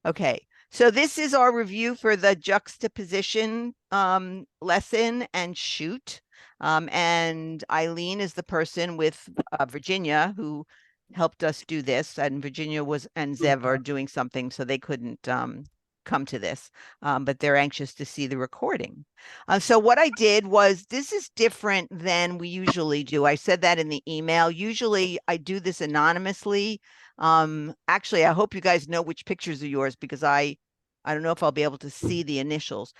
Okay, so this is our review for the juxtaposition lesson and shoot. And Eileen is the person with Virginia who helped us do this, and Virginia and Zev are doing something, so they couldn't come to this, but they're anxious to see the recording. So what I did was, this is different than we usually do. I said that in the email. Usually I do this anonymously. Actually, I hope you guys know which pictures are yours, because I don't know if I'll be able to see the initials.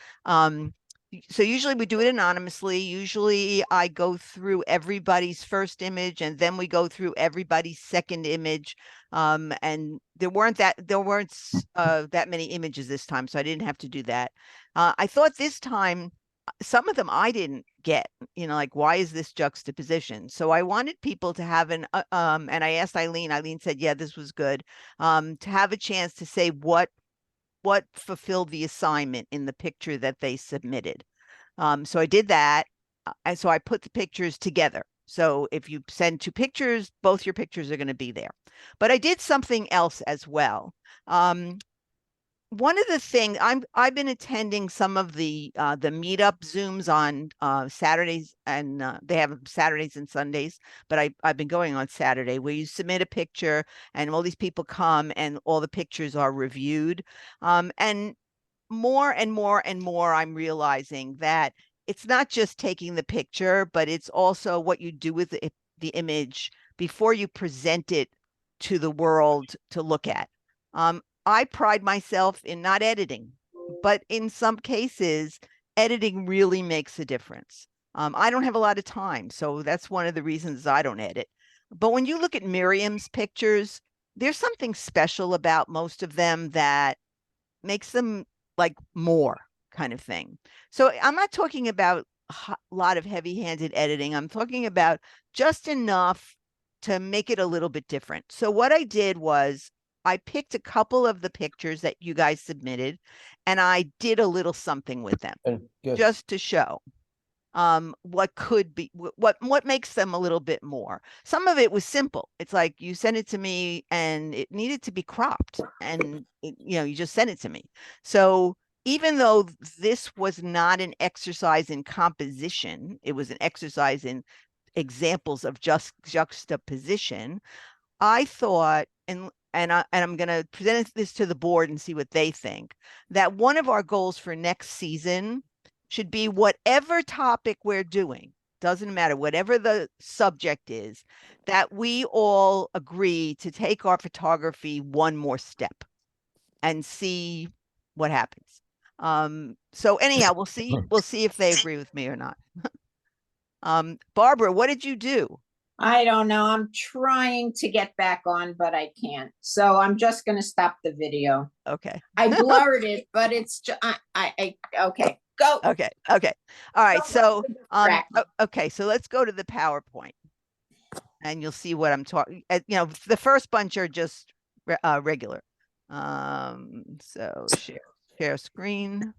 So usually we do it anonymously. Usually I go through everybody's first image, and then we go through everybody's second image. And there weren't that many images this time, so I didn't have to do that. I thought this time, some of them I didn't get, like, why is this juxtaposition? So I wanted people to have and I asked Eileen. Eileen said, yeah, this was good. To have a chance to say what fulfilled the assignment in the picture that they submitted. So I did that. And so I put the pictures together. So if you send 2 pictures, both your pictures are going to be there. But I did something else as well. One of the things, I've been attending some of the meetup Zooms on Saturdays, and they have Saturdays and Sundays, but I've been going on Saturday, where you submit a picture and all these people come and all the pictures are reviewed. And more and more and more, I'm realizing that it's not just taking the picture, but it's also what you do with the image before you present it to the world to look at. I pride myself in not editing, but in some cases, editing really makes a difference. I don't have a lot of time, so that's one of the reasons I don't edit. But when you look at Miriam's pictures, there's something special about most of them that makes them like more kind of thing. So I'm not talking about a lot of heavy-handed editing. I'm talking about just enough to make it a little bit different. So what I did was, I picked a couple of the pictures that you guys submitted, and I did a little something with them just to show what could be, what makes them a little bit more. Some of it was simple. It's like, you sent it to me and it needed to be cropped, and you just sent it to me. So even though this was not an exercise in composition, it was an exercise in examples of just juxtaposition, I thought, and I'm going to present this to the board and see what they think, that one of our goals for next season should be, whatever topic we're doing, doesn't matter, whatever the subject is, that we all agree to take our photography one more step and see what happens. So anyhow, we'll see if they agree with me or not. Barbara, what did you do? I don't know. I'm trying to get back on, but I can't. So I'm just going to stop the video. Okay. I blurred it, but it's just, okay, go. Okay. All right. So, okay. So let's go to the PowerPoint, and you'll see what I'm talking. The first bunch are just regular. So share screen.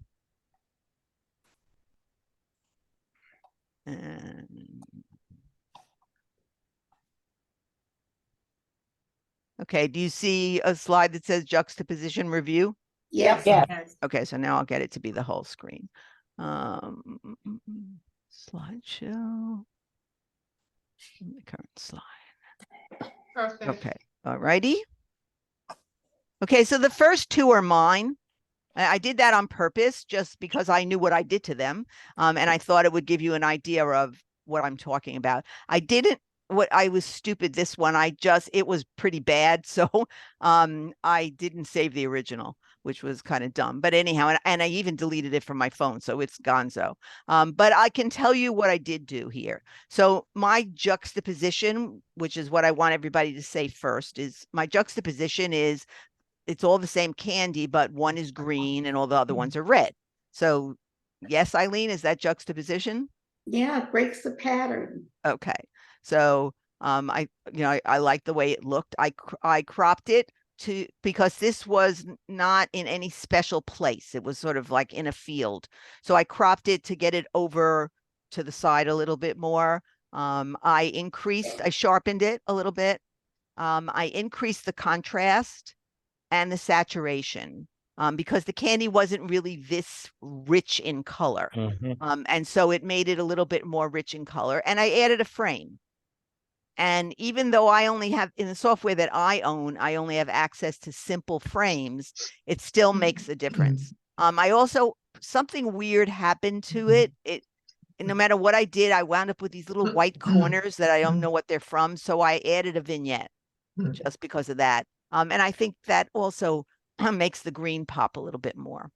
And okay, do you see a slide that says juxtaposition review? Yes. Yes. Okay, so now I'll get it to be the whole screen. Slideshow. The current slide. Perfect. Okay, all righty. Okay, so the first 2 are mine. I did that on purpose, just because I knew what I did to them. And I thought it would give you an idea of what I'm talking about. I was stupid this one. It was pretty bad. So I didn't save the original, which was kind of dumb. But anyhow, and I even deleted it from my phone, so it's gonzo. But I can tell you what I did do here. So my juxtaposition, which is what I want everybody to say first, is my juxtaposition is, it's all the same candy, but one is green and all the other ones are red. So yes, Eileen, is that juxtaposition? Yeah, it breaks the pattern. Okay. So I like the way it looked. I cropped it because this was not in any special place. It was sort of like in a field. So I cropped it to get it over to the side a little bit more. I sharpened it a little bit. I increased the contrast and the saturation. because the candy wasn't really this rich in color. And so it made it a little bit more rich in color. And I added a frame. And even though I only have, in the software that I own, I only have access to simple frames, it still makes a difference. I also, something weird happened to it. No matter what I did, I wound up with these little white corners that I don't know what they're from. So I added a vignette just because of that. And I think that also makes the green pop a little bit more.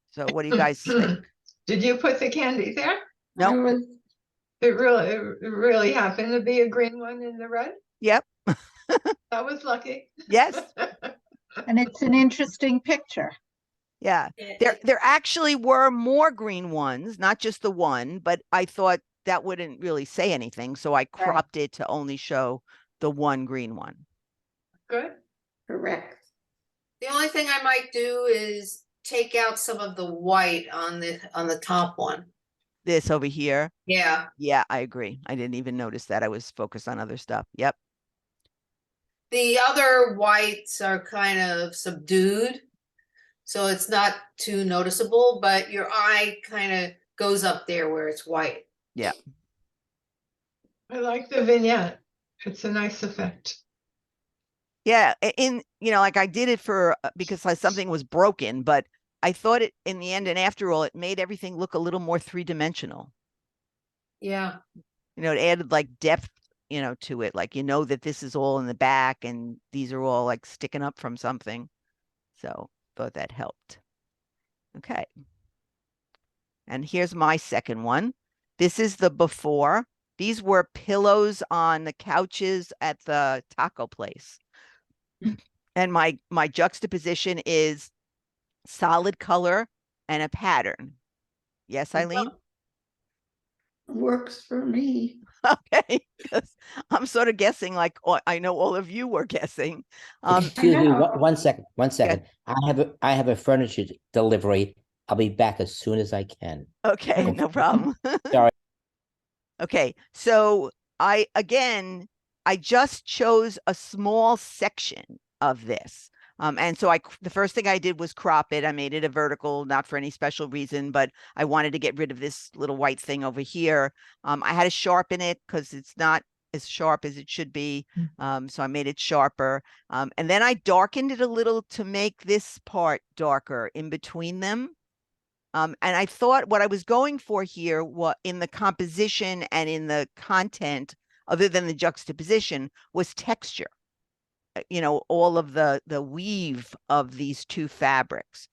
So what do you guys think? Did you put the candy there? No. Nope. It really happened to be a green one in the red? Yep. That was lucky. Yes. And it's an interesting picture. Yeah. There actually were more green ones, not just the one, but I thought that wouldn't really say anything. So I cropped it to only show the one green one. Good. Correct. The only thing I might do is take out some of the white on the top one. This over here. Yeah. Yeah, I agree. I didn't even notice that. I was focused on other stuff. Yep. The other whites are kind of subdued, so it's not too noticeable, but your eye kind of goes up there where it's white. Yeah. I like the vignette. It's a nice effect. Yeah. Like I did it for, because something was broken, but I thought it in the end, and after all, it made everything look a little more three-dimensional. Yeah. It added like depth, to it. Like, that this is all in the back and these are all like sticking up from something. So thought that helped. Okay. And here's my second one. This is the before. These were pillows on the couches at the taco place. And my juxtaposition is solid color and a pattern. Yes, Eileen? Works for me. Okay, because I'm sort of guessing like I know all of you were guessing. Excuse me, know. one second. I have a furniture delivery. I'll be back as soon as I can. Okay, no problem. Sorry. Okay, so I just chose a small section of this. And so the first thing I did was crop it. I made it a vertical, not for any special reason, but I wanted to get rid of this little white thing over here. I had to sharpen it because it's not as sharp as it should be. So I made it sharper. And then I darkened it a little to make this part darker in between them. And I thought what I was going for here in the composition and in the content, other than the juxtaposition, was texture. All of the weave of these two fabrics.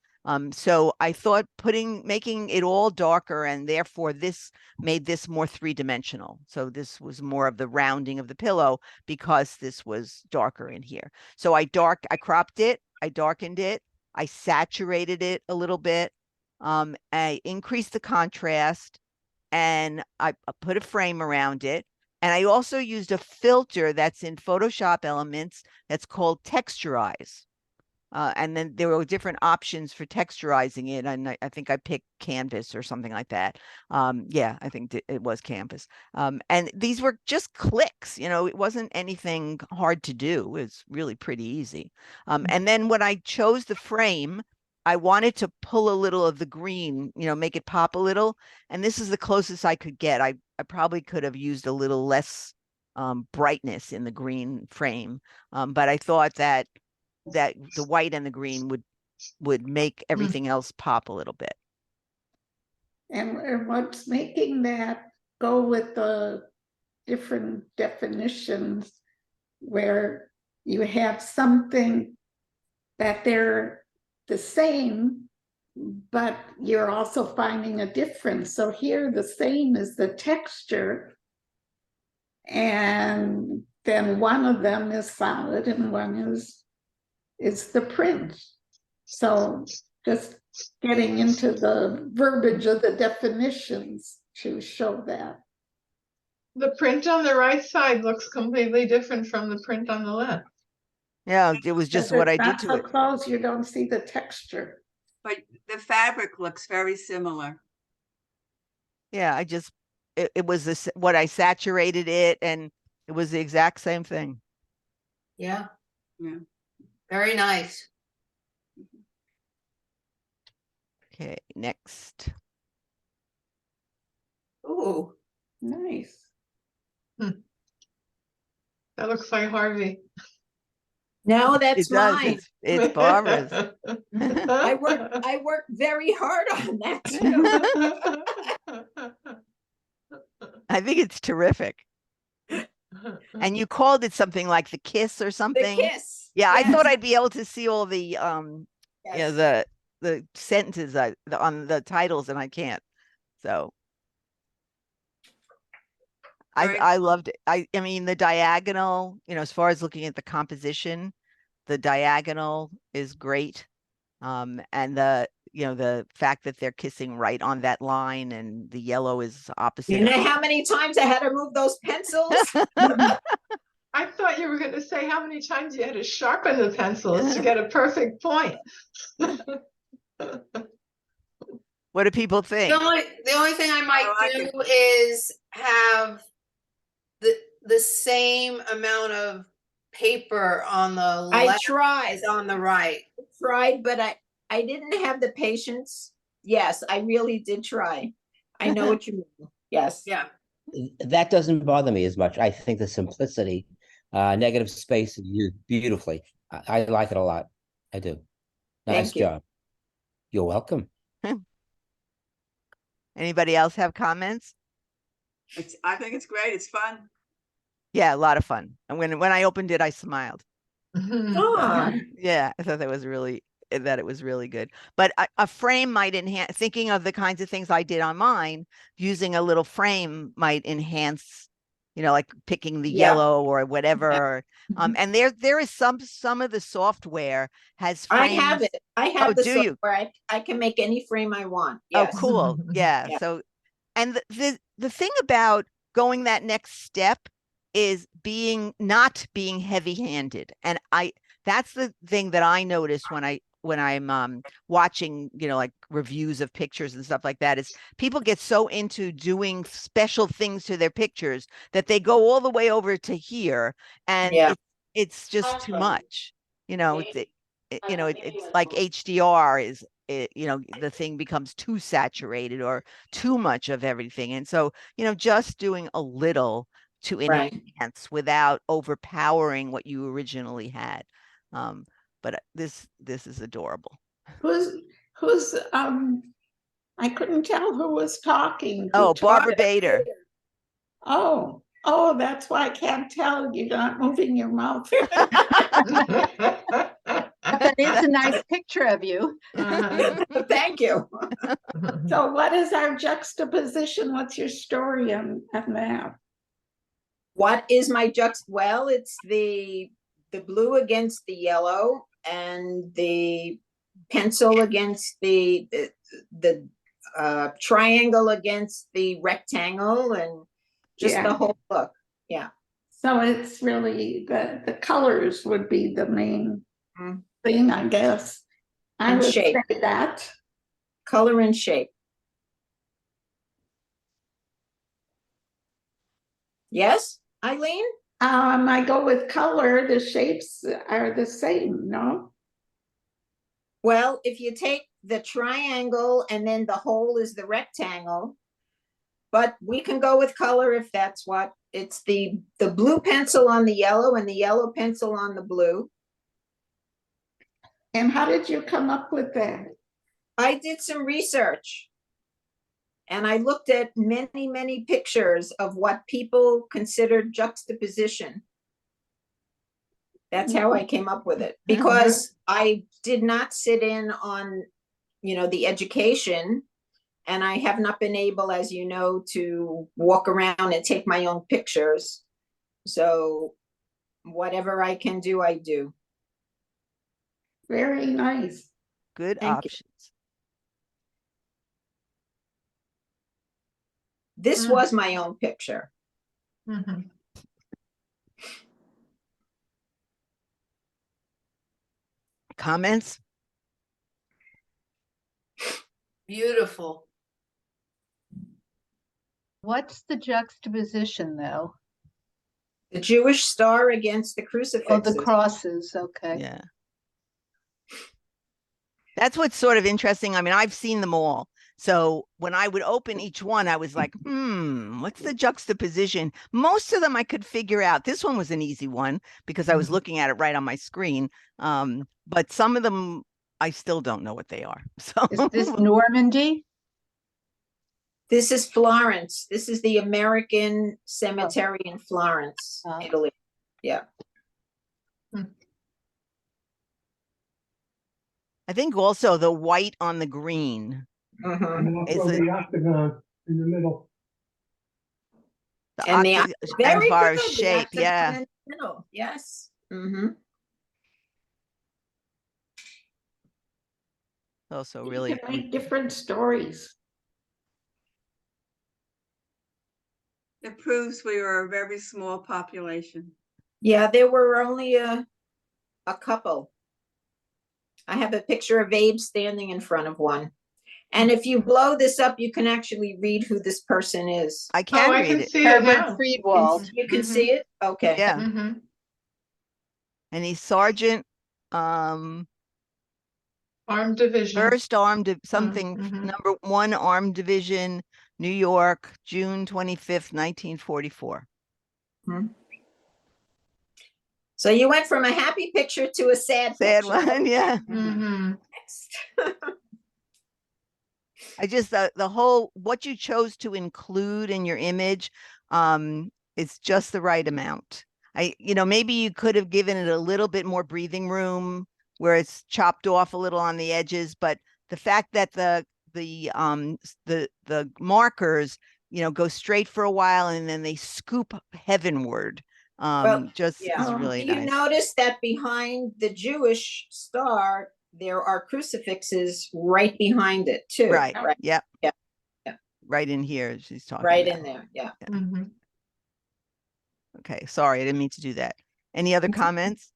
So I thought making it all darker, and therefore this made this more three-dimensional. So this was more of the rounding of the pillow because this was darker in here. So I cropped it, I darkened it, I saturated it a little bit, I increased the contrast, and I put a frame around it. And I also used a filter that's in Photoshop Elements that's called Texturize. And then there were different options for texturizing it. And I think I picked Canvas or something like that. Yeah, I think it was Canvas. And these were just clicks, it wasn't anything hard to do. It's really pretty easy. And then when I chose the frame, I wanted to pull a little of the green, make it pop a little. And this is the closest I could get. I probably could have used a little less brightness in the green frame. But I thought that the white and the green would make everything else pop a little bit. And what's making that go with the different definitions where you have something that they're the same, but you're also finding a difference. So here the same is the texture, and then one of them is solid and one is the print. So just getting into the verbiage of the definitions to show that. The print on the right side looks completely different from the print on the left. Yeah, it was just what I did Not to so it. close, you don't see the texture. But the fabric looks very similar. Yeah, it was what I saturated it, and it was the exact same thing. Yeah. Yeah. Very nice. Okay, next. Ooh, Nice. That looks like Harvey. No, that's It does. mine. It's Barbara's. I work very hard on that too. I think it's terrific. And you called it something like the kiss or The something. kiss. Yeah, I yes, thought I'd be able to see all the yes. the sentences on the titles, and I can't. So Very I loved it. I mean the diagonal, as far as looking at the composition, the diagonal is great. And the fact that they're kissing right on that line and the yellow is opposite. You know how many times I had to move those pencils? I thought you were going to say how many times you had to sharpen the pencils to get a perfect point. What do people think? the only thing I might like do is have the same amount of paper on the I left tried, as on the right. but I didn't have the patience. Yes, I really did try. I know what you mean. Yes. Yeah. That doesn't bother me as much. I think the simplicity, negative space is used beautifully. I like it a lot. I do. Nice Thank you. job. You're welcome. Anybody else have comments? I think it's great. It's fun. Yeah, a lot of fun. And when I opened it, I smiled. Ah, Yeah, I thought that it was really good. But a frame might enhance, thinking of the kinds of things I did on mine, using a little frame might enhance, like picking the Yeah. yellow or whatever. And there is some of the software has I frames. have it. I Oh, have the do you? software. I can make any frame I want. Oh, Yes. cool. Yeah. Yeah. So, and the thing about going that next step is not being heavy-handed. And that's the thing that I notice when I'm watching, like reviews of pictures and stuff like that, is people get so into doing special things to their pictures that they go all the way over to here, and Yeah. it's just too much. It's like HDR is the thing becomes too saturated or too much of everything. And so, just doing a little to Right. enhance without overpowering what you originally had. But this is adorable. Who's I couldn't tell who was talking. Oh, Who Barbara talked? Bader. Oh, that's why I can't tell. You're not moving your mouth. That is a nice picture of you. Thank you. So what is our juxtaposition? What's your story on that? What is my well, it's the blue against the yellow and the pencil against the triangle against the rectangle, and just Yeah. the whole look. Yeah. So it's really the colors would be the main Mm. thing, I guess. I And would shape. say that. Color and shape. Yes, Eileen? I go with color. The shapes are the same, no? Well, if you take the triangle and then the hole is the rectangle, but we can go with color if that's what. It's the blue pencil on the yellow and the yellow pencil on the blue. And how did you come up with that? I did some research and I looked at many, many pictures of what people considered juxtaposition. That's how I came up with it, because I did not sit in on, the education, and I have not been able, as you know, to walk around and take my own pictures. So whatever I can do, I do. Very nice. Good Thank you. options. This was my own picture. Mhm. Comments? Beautiful. What's the juxtaposition though? The Jewish star against the Oh, crucifixes. the crosses, okay. Yeah. That's what's sort of interesting. I mean, I've seen them all. So when I would open each one, I was like, what's the juxtaposition? Most of them I could figure out. This one was an easy one because I was looking at it right on my screen. But some of them I still don't know what they are. So Is this Normandy? This is Florence. This is the American Cemetery in Florence, Oh. Italy. Yeah. I think also the white on the green Mhm. And is also it the octagon in the middle. the And the as very far good. as the shape, octagon yeah. in the middle. Yes. Mm-hmm. Also You really can make different stories. It proves we are a very small population. Yeah, there were only a couple. I have a picture of Abe standing in front of one. And if you blow this up, you can actually read who this person is. I can I read can it. see it Herbert now. Friedwald. You can Mhm. see it? Okay. Yeah. Mhm. And he's Sergeant Armed division. First Armed something mhm. number 1 Armed Division, New York, June 25th, 1944. So you went from a happy picture to a sad Sad picture. one, yeah. Mhm. Next. I just the whole what you chose to include in your image is just the right amount. Maybe you could have given it a little bit more breathing room where it's chopped off a little on the edges, but the fact that the markers, go straight for a while and then they scoop heavenward. Well, Just yeah. is really You nice. notice that behind the Jewish star, there are crucifixes right behind it too. Right. Right, Yep. Yeah. Yeah. Right in here, she's talking right about. in there. Yeah. Mhm. Okay, sorry, I didn't mean to do that. Any other comments?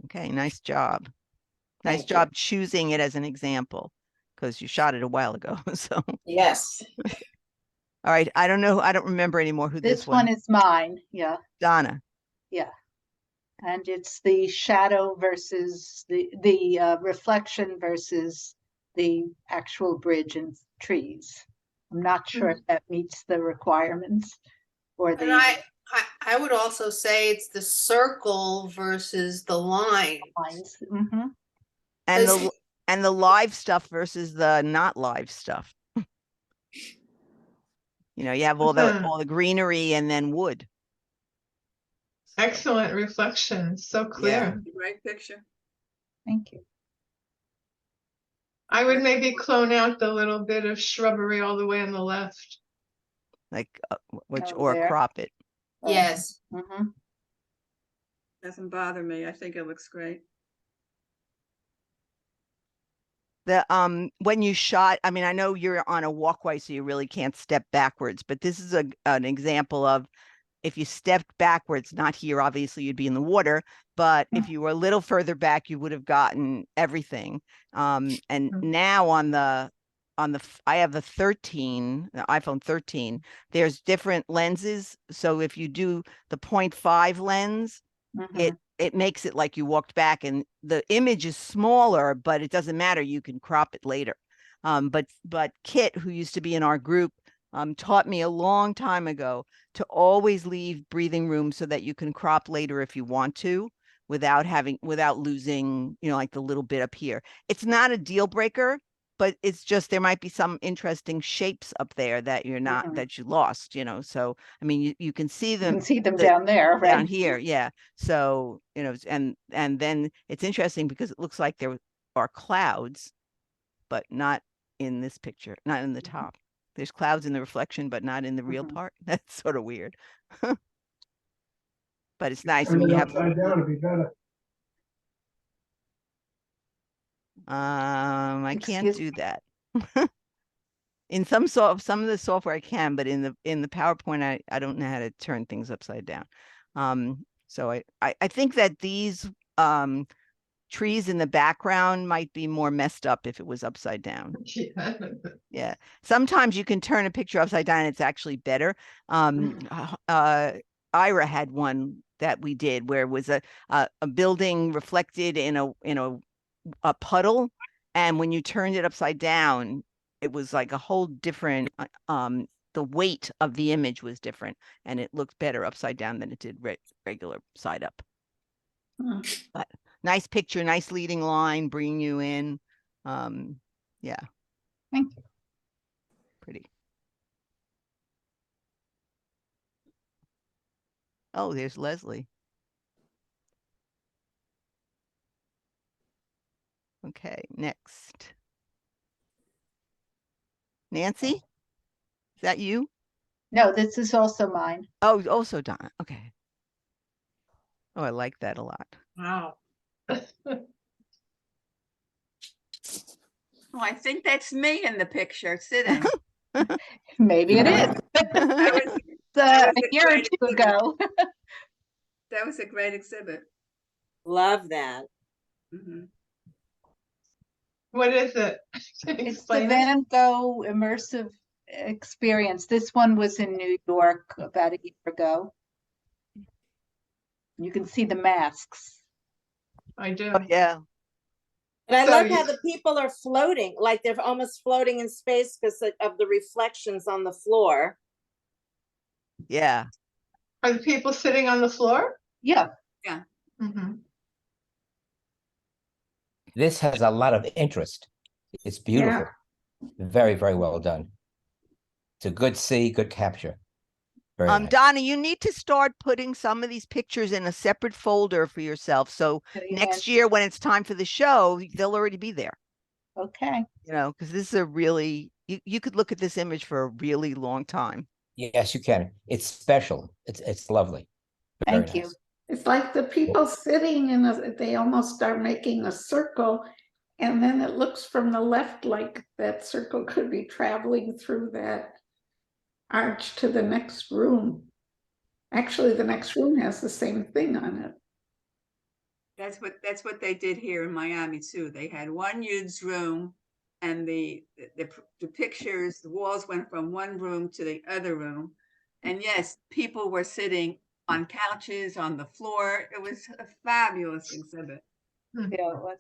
Okay, nice job. Nice Thank you. job choosing it as an example because you shot it a while ago. So, Yes. all right, I don't know. I don't remember anymore who This one is mine, yeah, Donna. yeah. And it's the shadow versus the reflection versus the actual bridge and trees. I'm not sure if that meets the requirements or And the I would also say it's the circle versus the line. lines. Mhm. And Does- the live stuff versus the not live stuff. You have all the greenery and then wood. Excellent reflection. So clear. Great picture. Thank you. I would maybe clone out the little bit of shrubbery all the way on the left. Like which Oh, or there. crop it. Yes. Mhm. Doesn't bother me. I think it looks great. When you shot, I mean, I know you're on a walkway, so you really can't step backwards, but this is an example of if you stepped backwards, not here, obviously you'd be in the water, but if you were a little further back, you would have gotten everything. And now on the I have the iPhone 13, there's different lenses. So if you do the 0.5 lens, Mhm. it makes it like you walked back and the image is smaller, but it doesn't matter. You can crop it later. But Kit, who used to be in our group, taught me a long time ago to always leave breathing room so that you can crop later if you want to, without losing, like the little bit up here. It's not a deal breaker, but it's just there might be some interesting shapes up there that you're not Mhm. that you lost, So I mean, you can see You them can see them down there, right? down here, yeah. So and then it's interesting because it looks like there are clouds, but not in this picture, not in the top. There's clouds in the reflection, but not in the real Mhm. part. That's sort of weird. But it's nice. I Turn mean, it you have upside down, it'd be better. I can't Excuse do that. In some of the software I can, but in the PowerPoint I don't know how to turn things upside down. So I think that these trees in the background might be more messed up if it was upside down. Yeah. Yeah. Sometimes you can turn a picture upside down and it's actually better. Ira had one that we did, where it was a building reflected in a puddle, and when you turned it upside down, it was like a whole different. The weight of the image was different, and it looked better upside down than it did regular side up. Hmm. But nice picture, nice leading line, bringing you in. Yeah. Thank you. Pretty. Oh, there's Leslie. Okay, next. Nancy? Is that you? No, this is also mine. Oh, also Donna. Okay. Oh, I like that a lot. Wow. Well, I think that's me in the picture sitting. Maybe it is. That was, A was a year or great two ago. that was a great exhibit. Love that. Mhm. What is it? It's the Explain it. Van Gogh immersive experience. This one was in New York about a year ago. You can see the masks. I do. Oh, yeah. And I So love you- how the people are floating, like they're almost floating in space because of the reflections on the floor. Yeah. Are the people sitting on the floor? Yeah, Mhm. This has a lot of interest. It's beautiful. Very, very well done. It's a good see, good capture. Very nice. Donna, you need to start putting some of these pictures in a separate folder for yourself. So next year, when it's time for the show, they'll already be there. okay. You know, because this is a really, you could look at this image for a really long time. Yes, you can. It's special. It's lovely. Very Thank you. nice. It's like the people sitting in they almost are making a circle, and then it looks from the left like that circle could be traveling through that arch to the next room. Actually, the next room has the same thing on it. That's what they did here in Miami too. They had one huge room, and the pictures, the walls went from one room to the other room, and yes, people were sitting on couches, on the floor. It was a fabulous exhibit, Yeah, it was.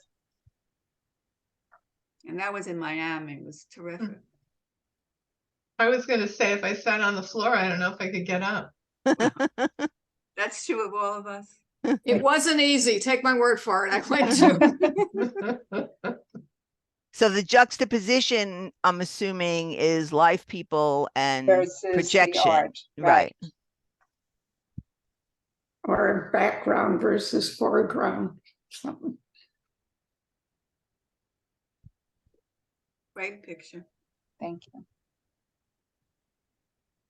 and that was in Miami. It was terrific. I was going to say, if I sat on the floor, I don't know if I could get up. That's true of all of us. It wasn't easy. Take my word for it. I went to. So the juxtaposition, I'm assuming, is live people and Versus the projection. art, Right. Or background versus foreground, something. Great picture. Thank you.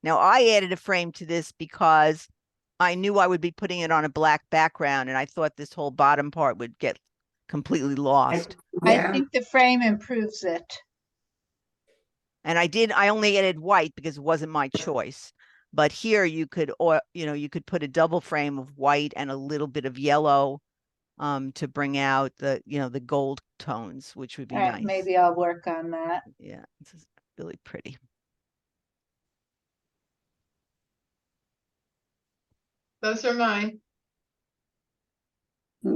Now I added a frame to this because I knew I would be putting it on a black background, and I thought this whole bottom part would get completely lost. I think the frame improves it. And I only added white because it wasn't my choice. But here you could, or you could put a double frame of white and a little bit of yellow to bring out the gold tones, which would be All right, nice. maybe I'll work on that. Yeah, this is really pretty. Those are mine.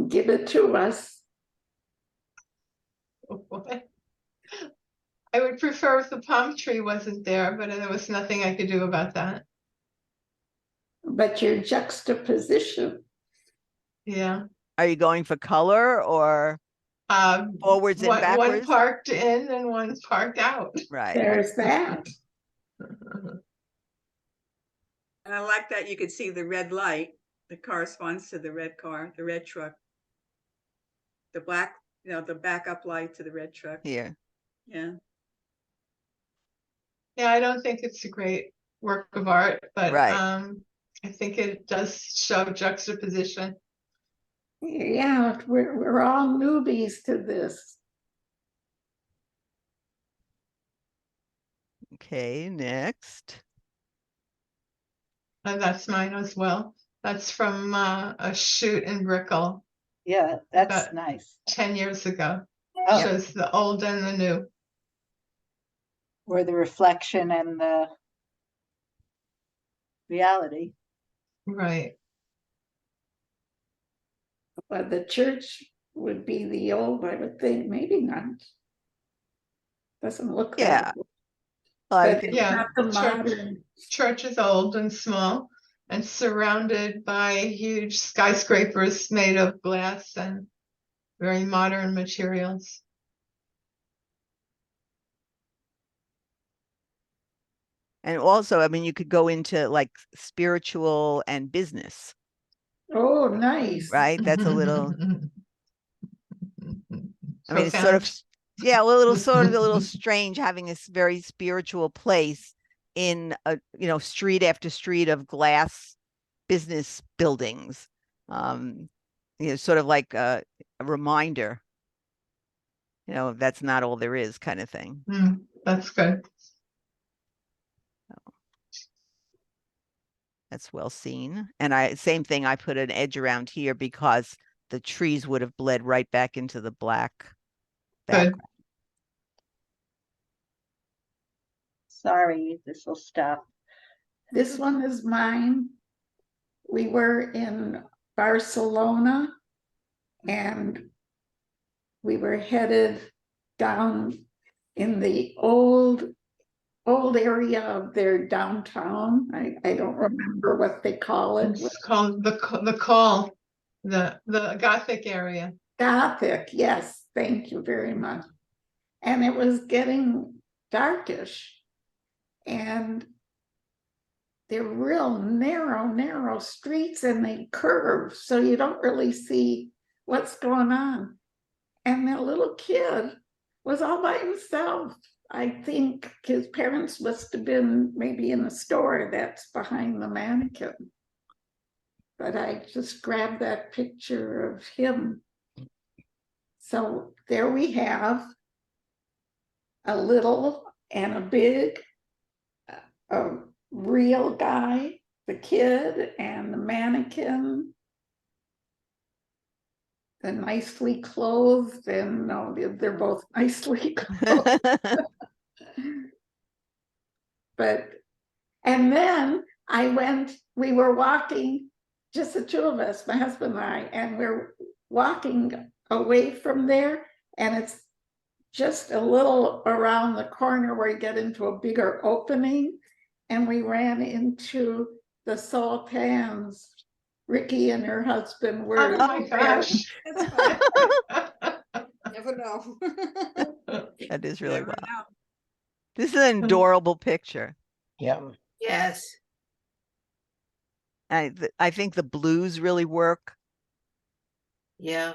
Give it to us. I would prefer if the palm tree wasn't there, but there was nothing I could do about that. But your juxtaposition. Yeah. Are you going for color or forwards and One backwards? parked in and one parked out. Right. There's that. And I like that you could see the red light that corresponds to the red car, the red truck. The black, the backup light to the red truck. Here. Yeah. Yeah, I don't think it's a great work of art, but Right. I think it does show juxtaposition. Yeah, we're all newbies to this. Okay, next. And that's mine as well. That's from a shoot in Brickell Yeah, that's about nice. 10 years ago. Oh, Shows the old and the new. or the reflection and the reality. Right. But the church would be the old, I would think, maybe not. Doesn't look Yeah. that old. Well, I But think- it's Yeah, not the church. modern. Church is old and small and surrounded by huge skyscrapers made of glass and very modern materials. And also, I mean, you could go into like spiritual and business, Oh, nice. right? That's a little, I mean, it's sort of, Profound. yeah, a little sort of a little strange having this very spiritual place in a, you know, street after street of glass business buildings. You know, sort of like a reminder, you know, that's not all there is kind of thing. That's good. That's well seen. And same thing, I put an edge around here because the trees would have bled right back into the black Good. background. Sorry, this will stop. This one is mine. We were in Barcelona and we were headed down in the old area of their downtown. I don't remember what they call it. It's called the Call, the Gothic area. Gothic, yes, thank you very much. And it was getting darkish. And they're real narrow streets and they curve, so you don't really see what's going on. And that little kid was all by himself. I think his parents must have been maybe in the store that's behind the mannequin. But I just grabbed that picture of him. So there we have a little and a big, a real guy, the kid and the mannequin, the nicely clothed, and no, they're both nicely clothed. But, and then we were walking, just the two of us, my husband and I, and we're walking away from there, and it's just a little around the corner where you get into a bigger opening, and we ran into the Sultans. Ricky and her husband were. Oh my gosh. That's fine. Never know. That is really Never well. know. This is an adorable picture. Yeah. Yes. I think the blues really work. Yeah.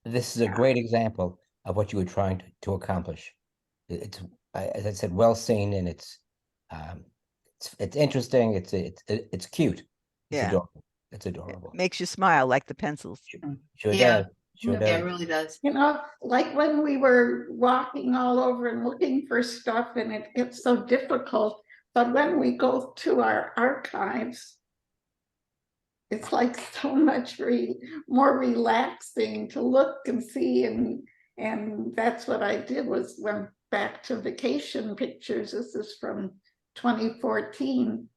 This is a great example of what you were trying to accomplish. It's, as I said, well seen, and it's interesting. It's cute. It's Yeah. adorable. It's adorable. Makes you smile like the pencils. Sure Yeah. does. Sure Yeah, does. it really does. You know, like when we were walking all over and looking for stuff, and it gets so difficult, but when we go to our archives, it's like so much more relaxing to look and see, and that's what I did, was went back to vacation pictures. This is from 2014.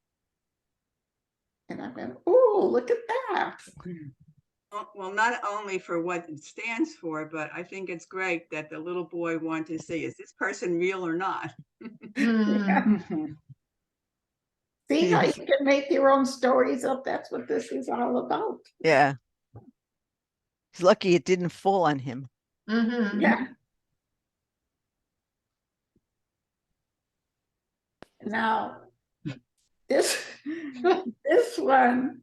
And I went, oh, look at that. Well, not only for what it stands for, but I think it's great that the little boy wanted to see, is this person real or not? See how you can make your own stories up? That's what this is all about. Yeah. He's lucky it didn't fall on him. Yeah. Now, this one,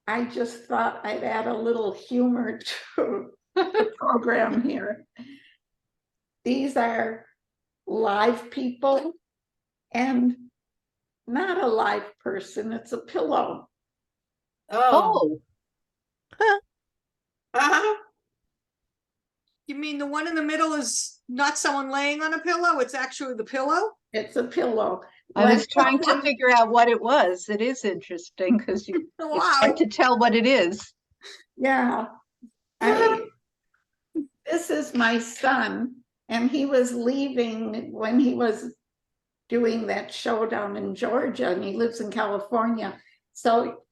I just thought I'd add a little humor to the program here. These are live people and not a live person, it's a pillow. Oh. Uh-huh. You mean the one in the middle is not someone laying on a pillow? It's actually the pillow? It's a pillow. I was trying to figure out what it was. It is interesting because it's Wow. hard to tell what it is. Yeah. This is my son, and he was leaving when he was doing that show down in Georgia, and he lives in California. So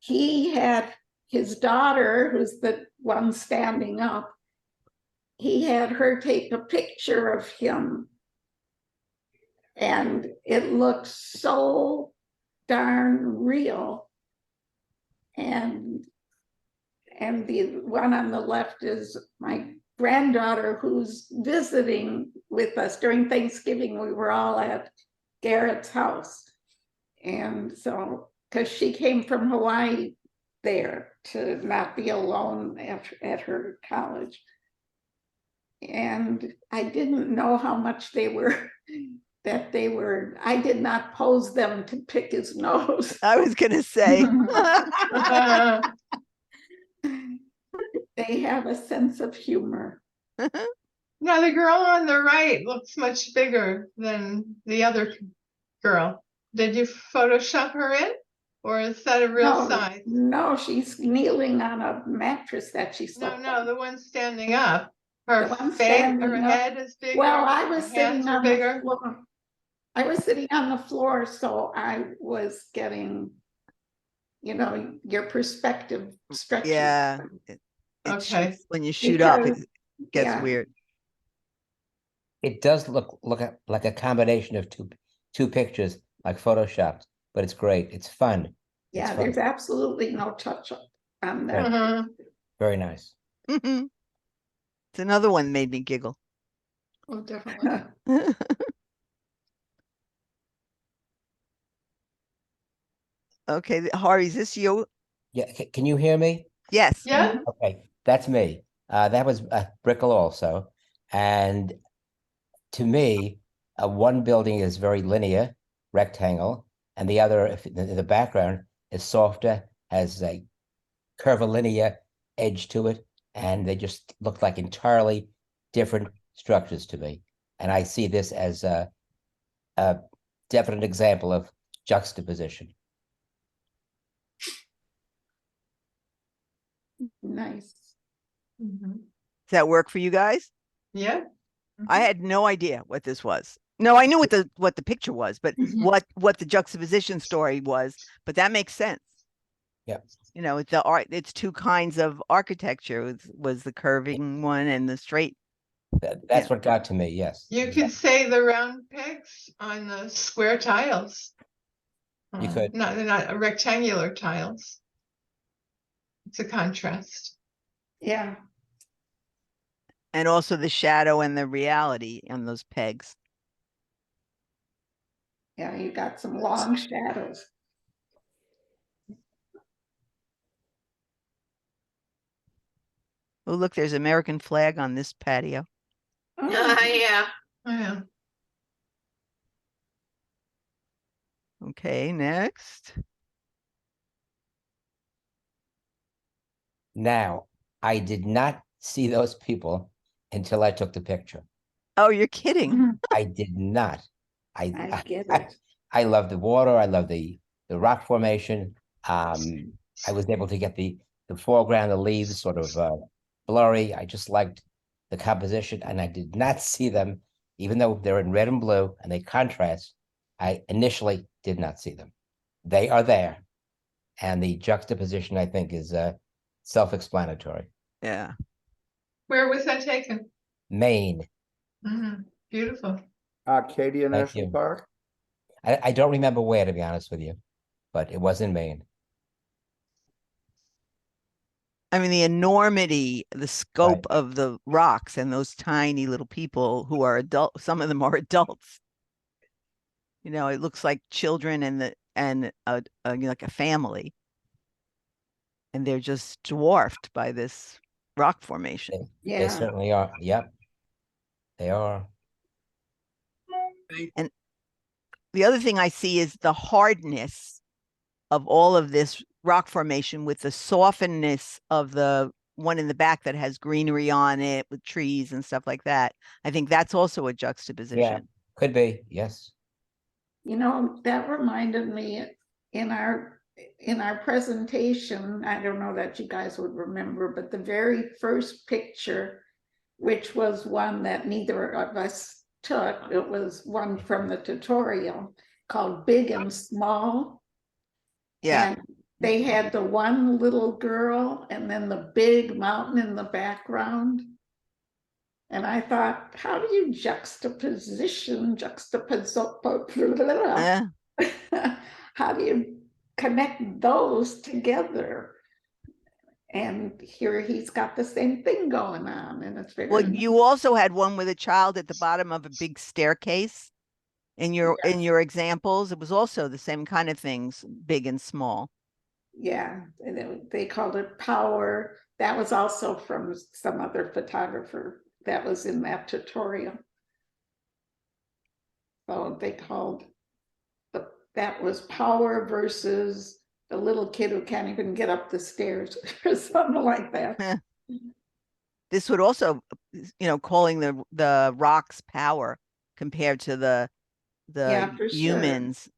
he had his daughter, who's the one standing up, he had her take a picture of him. And it looked so darn real. And the one on the left is my granddaughter who's visiting with us during Thanksgiving. We were all at Garrett's house. And so, because she came from Hawaii there to not be alone at her college. And I didn't know how much they were, I did not pose them to pick his nose. I was gonna say. They have a sense of humor. Now, the girl on the right looks much bigger than the other girl. Did you Photoshop her in? Or is that a real size? No, she's kneeling on a mattress that she No, slept no, on. the one standing up. Her The one face, standing her up. head is bigger. Well, I was her hands sitting are on the bigger. floor. I was sitting on the floor, so I was getting, your perspective stretches. Yeah. It Okay. shoots- when you shoot up, it Because- gets yeah. weird. It does look like a combination of two pictures, like photoshopped, but it's great. It's fun. It's Yeah, fun. there's absolutely no touch up on that. Uh-huh. Very nice. It's another one made me giggle. Oh, definitely. Okay, Hari, is this you? Yeah, can you hear me? Yes. Yeah? Okay, that's me. That was Brickell also. And to me, one building is very linear, rectangle, and the other, if the background is softer, has a curvilinear edge to it, and they just look like entirely different structures to me. And I see this as a definite example of juxtaposition. Nice. Mhm. Does that work for you guys? Yeah. I had no idea what this was. No, I knew what the picture was, but what the juxtaposition story was, but that makes sense. Yeah. It's the art, it's two kinds of architecture, was the curving one and the straight. That's what got to me, yes. You could say the round pegs on the square tiles. You could. No, they're not rectangular tiles. It's a contrast. Yeah. And also the shadow and the reality on those pegs. Yeah, you got some long shadows. Oh, look, there's American flag on this patio. Oh, Yeah. Yeah. Okay, next. Now, I did not see those people until I took the picture. Oh, you're kidding. I did not. I get it. I love the water. I love the rock formation. I was able to get the foreground, the leaves sort of blurry. I just liked the composition, and I did not see them, even though they're in red and blue and they contrast. I initially did not see them. They are there, and the juxtaposition, I think, is self-explanatory. Yeah. Where was that taken? Maine. Beautiful. Arcadia Thank National you. Park. I don't remember where, to be honest with you, but it was in Maine. I mean, the enormity, the scope of the rocks and those tiny little people who are adult, some of them are adults. It looks like children and like a family. And they're just dwarfed by this rock formation. They certainly are. Yep. They are. And the other thing I see is the hardness of all of this rock formation with the softness of the one in the back that has greenery on it with trees and stuff like that. I think that's also a juxtaposition. Yeah, could be. Yes. That reminded me in our presentation, I don't know that you guys would remember, but the very first picture, which was one that neither of us took, it was one from the tutorial called Big and Small. Yeah. And they had the one little girl and then the big mountain in the background. And I thought, how do you juxtaposition, how do you connect those together? And here he's got the same thing going on, and it's very. Well, you also had one with a child at the bottom of a big staircase in your examples. It was also the same kind of things, big and small. Yeah, and they called it power. That was also from some other photographer that was in that tutorial. So they called that was power versus the little kid who can't even get up the stairs or something like that. This would also, calling the rocks power compared to the Yeah, for sure. humans.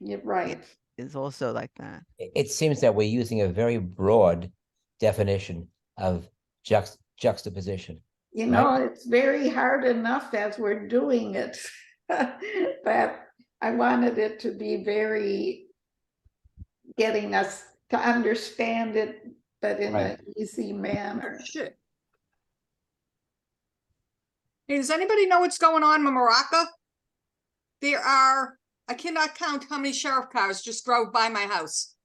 You're right. Is also like that. It seems that we're using a very broad definition of juxtaposition. You right? know, it's very hard enough as we're doing it, but I wanted it to be very getting us to understand it, but in Right. an easy manner. Shit. Hey, does anybody know what's going on in Maraca? I cannot count how many sheriff cars just drove by my house.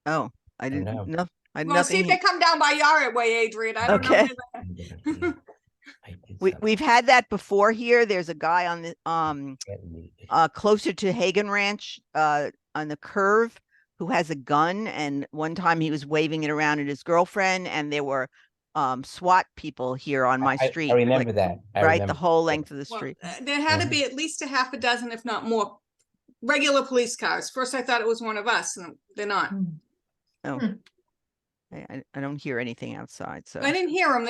Oh, I don't didn't know. know. I had Well, see if nothing. they come down by your way, Adrian. I don't Okay. know. We've had that before here. There's a guy on the closer to Hagen Ranch on the curve who has a gun, and one time he was waving it around at his girlfriend, and there were SWAT people here on my street. I remember that. I right, remember the whole that. length of the Well, street. there had to Mhm. be at least a half a dozen, if not more, regular police cars. First, I thought it was one of us, and they're not. I don't hear anything outside, so I didn't hear them.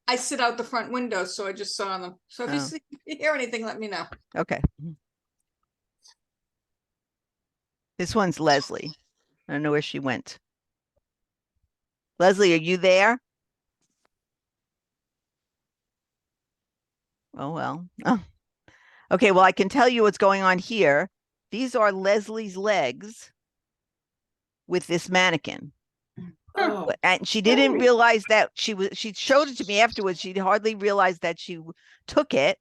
I sit out the front window, so I just saw them. So if Oh. if you hear anything, let me know. okay. This one's Leslie. I don't know where she went. Leslie, are you there? Oh, well. Oh. Okay, well, I can tell you what's going on here. These are Leslie's legs with this mannequin. Oh, And she didn't realize that she showed it to me afterwards. She hardly realized that she took it.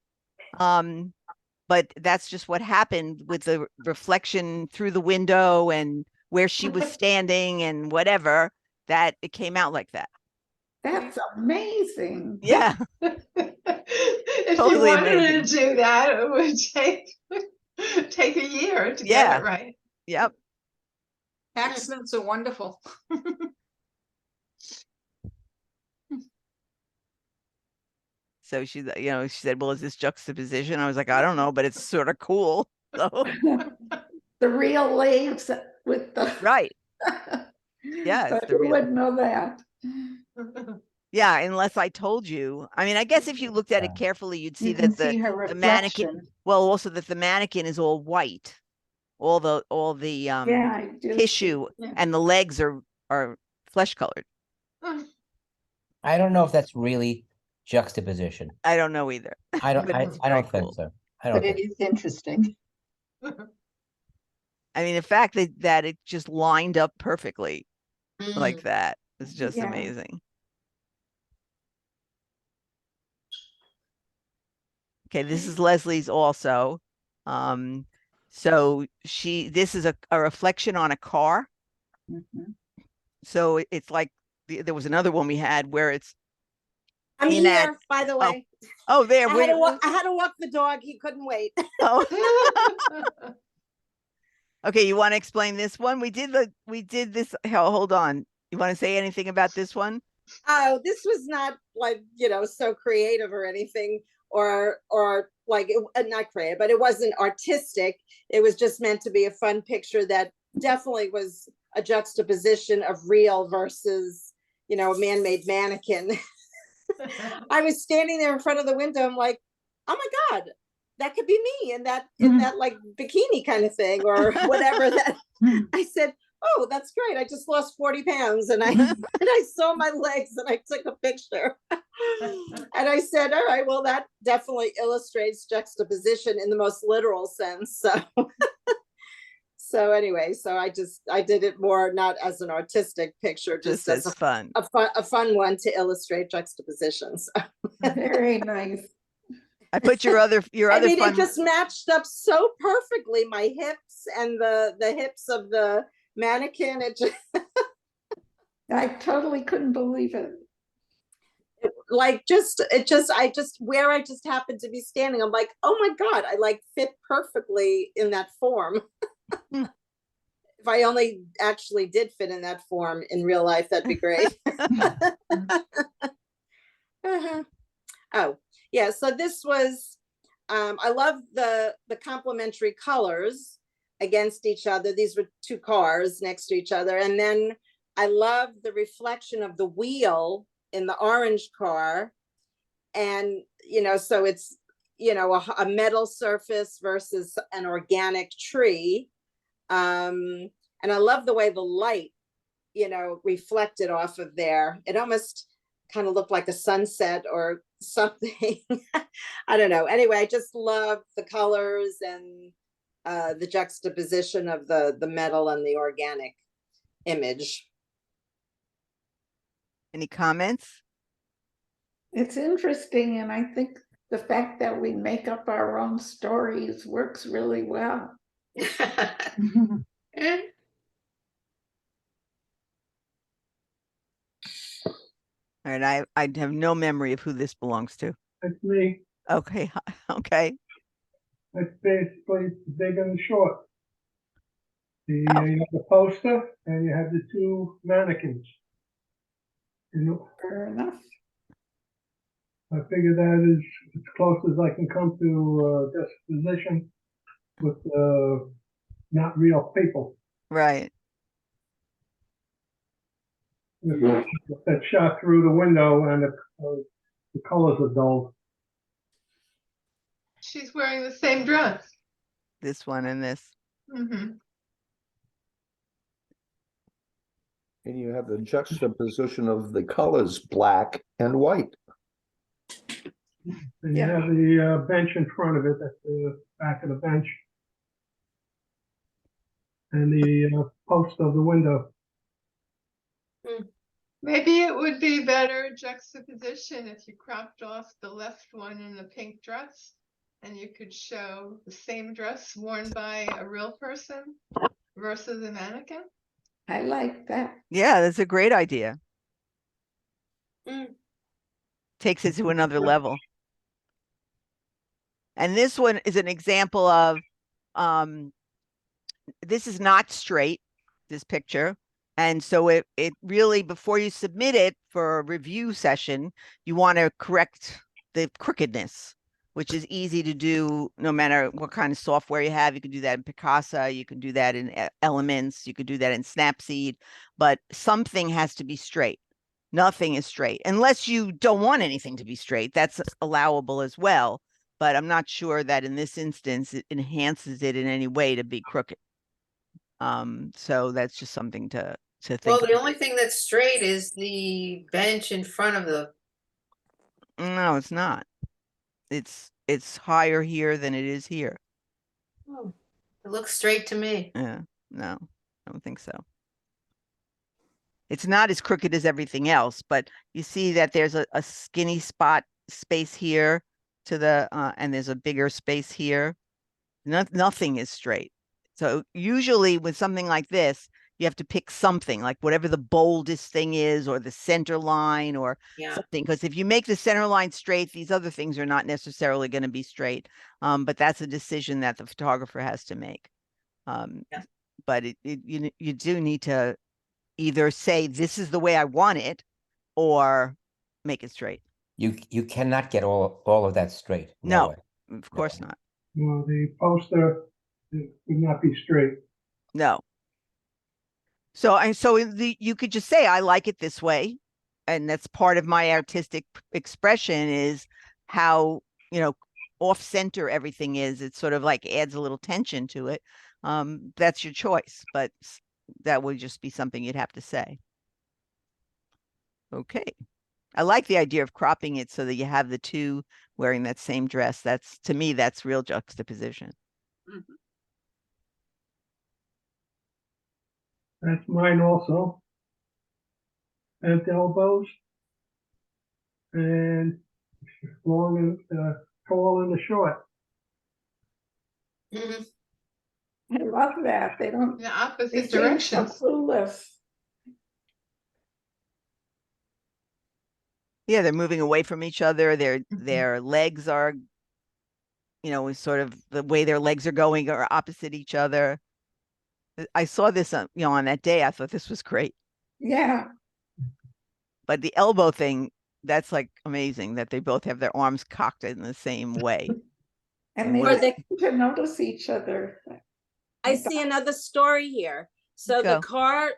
But that's just what happened with the reflection through the window and where she was standing and whatever, that it came out like that. That's amazing. Yeah. If Totally you wanted amazing. to do that, it would take a year to Yeah. get it right. Yep. Accidents are wonderful. So she said, well, is this juxtaposition? I was like, I don't know, but it's sort of cool. So The real legs with the right. Yeah, it's but the who real. would know that? Yeah, unless I told you. I mean, I guess if you looked at it carefully, you'd see You can that see her the mannequin, reflection. well, also that the mannequin is all white. All the Yeah, I do. tissue and the legs are flesh colored. I don't know if that's really juxtaposition. I don't know either. I don't. But I it's don't very think cool. so. I don't But it think. is interesting. I mean, the fact that it just lined up perfectly like that is just Yeah. amazing. Okay, this is Leslie's also. So this is a reflection on a car. Mhm. So it's like there was another one we had where it's I'm in that- here, by the way. there. I had to walk the dog. He couldn't wait. Oh. Okay, you want to explain this one? We did this. Hold on. You want to say anything about this one? Oh, this was not like, so creative or anything, or like not creative, but it wasn't artistic. It was just meant to be a fun picture that definitely was a juxtaposition of real versus, a man-made mannequin. I was standing there in front of the window. I'm like, oh my God, that could be me in that like bikini kind of thing or whatever that I said, oh, that's great. I just lost 40 pounds and I saw my legs and I took a picture. And I said, all right, well, that definitely illustrates juxtaposition in the most literal sense. So anyway, so I did it more not as an artistic picture, Just just as as fun. a fun one to illustrate juxtapositions. Very nice. I put your other I mean, fun. it just matched up so perfectly, my hips and the hips of the mannequin. It just I totally couldn't believe it. I just where I just happened to be standing, I'm like, oh my God, I like fit perfectly in that form. Hmm. If I only actually did fit in that form in real life, that'd be great. Uh-huh. Oh, yeah. So this was, I love the complementary colors against each other. These were two cars next to each other. And then I love the reflection of the wheel in the orange car. And, so it's, a metal surface versus an organic tree. And I love the way the light, reflected off of there. It almost kind of looked like a sunset or something. I don't know. Anyway, I just love the colors and the juxtaposition of the metal and the organic image. Any comments? It's interesting, and I think the fact that we make up our own stories works really well. All right, I have no memory of who this belongs to. That's me. Okay, okay. That's basically the big and the short. You Oh. have the poster and you have the two mannequins. Fair enough. I figure that is as close as I can come to juxtaposition with not real people. Right. That shot through the window and the colors are dull. She's wearing the same dress. This one and this. Mhm. And you have the juxtaposition of the colors, black and white. And you have the bench in front of it, at the back of the bench. And the post of the window. Maybe it would be better juxtaposition if you cropped off the left one in the pink dress and you could show the same dress worn by a real person versus a mannequin. I like that. Yeah, that's a great idea. Mm. Takes it to another level. And this one is an example of, this is not straight, this picture. And so it really, before you submit it for a review session, you want to correct the crookedness, which is easy to do no matter what kind of software you have. You can do that in Picasa, you can do that in Elements, you could do that in Snapseed, but something has to be straight. Nothing is straight, unless you don't want anything to be straight. That's allowable as well. But I'm not sure that in this instance, it enhances it in any way to be crooked. So that's just something to think. Well, the only thing that's straight is the bench in front of the. No, it's not. It's higher here than it is here. Oh, it looks straight to me. Yeah, no, I don't think so. It's not as crooked as everything else, but you see that there's a skinny spot space here to the and there's a bigger space here. Nothing is straight. So usually with something like this, you have to pick something, like whatever the boldest thing is, or the center line, or something. Because if you make the center line straight, these other things are not necessarily going to be straight. But that's a decision that the photographer has to make. But you do need to either say, this is the way I want it, or make it straight. You cannot get all of that straight. No, way. of course not. Well, the poster would not be straight. No. So you could just say, I like it this way. And that's part of my artistic expression, is how, off center everything is. It sort of like adds a little tension to it. That's your choice, but that would just be something you'd have to say. Okay. I like the idea of cropping it so that you have the two wearing that same dress. To me, that's real juxtaposition. Mhm. That's mine also. Bent elbows. And long and tall and the short. Mhm. I love that. They don't, The they opposite seem so directions. clueless. Yeah, they're moving away from each other. Their legs are, sort of the way their legs are going are opposite each other. I saw this on that day. I thought this was great. Yeah, But the elbow thing, that's like amazing that they both have their arms cocked in the same way. and they Or they, seem to notice each other. I see another story here. So Go.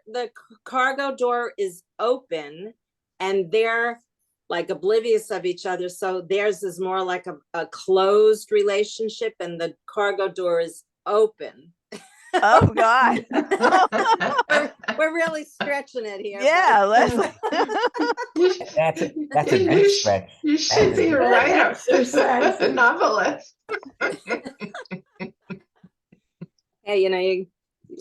the cargo door is open and they're like oblivious of each other. So theirs is more like a closed relationship and the cargo door is open. Oh God. We're really stretching it here. but- Yeah, Leslie. That's a You good sh- stretch. You should be a writer, Exercise. a novelist. Hey, you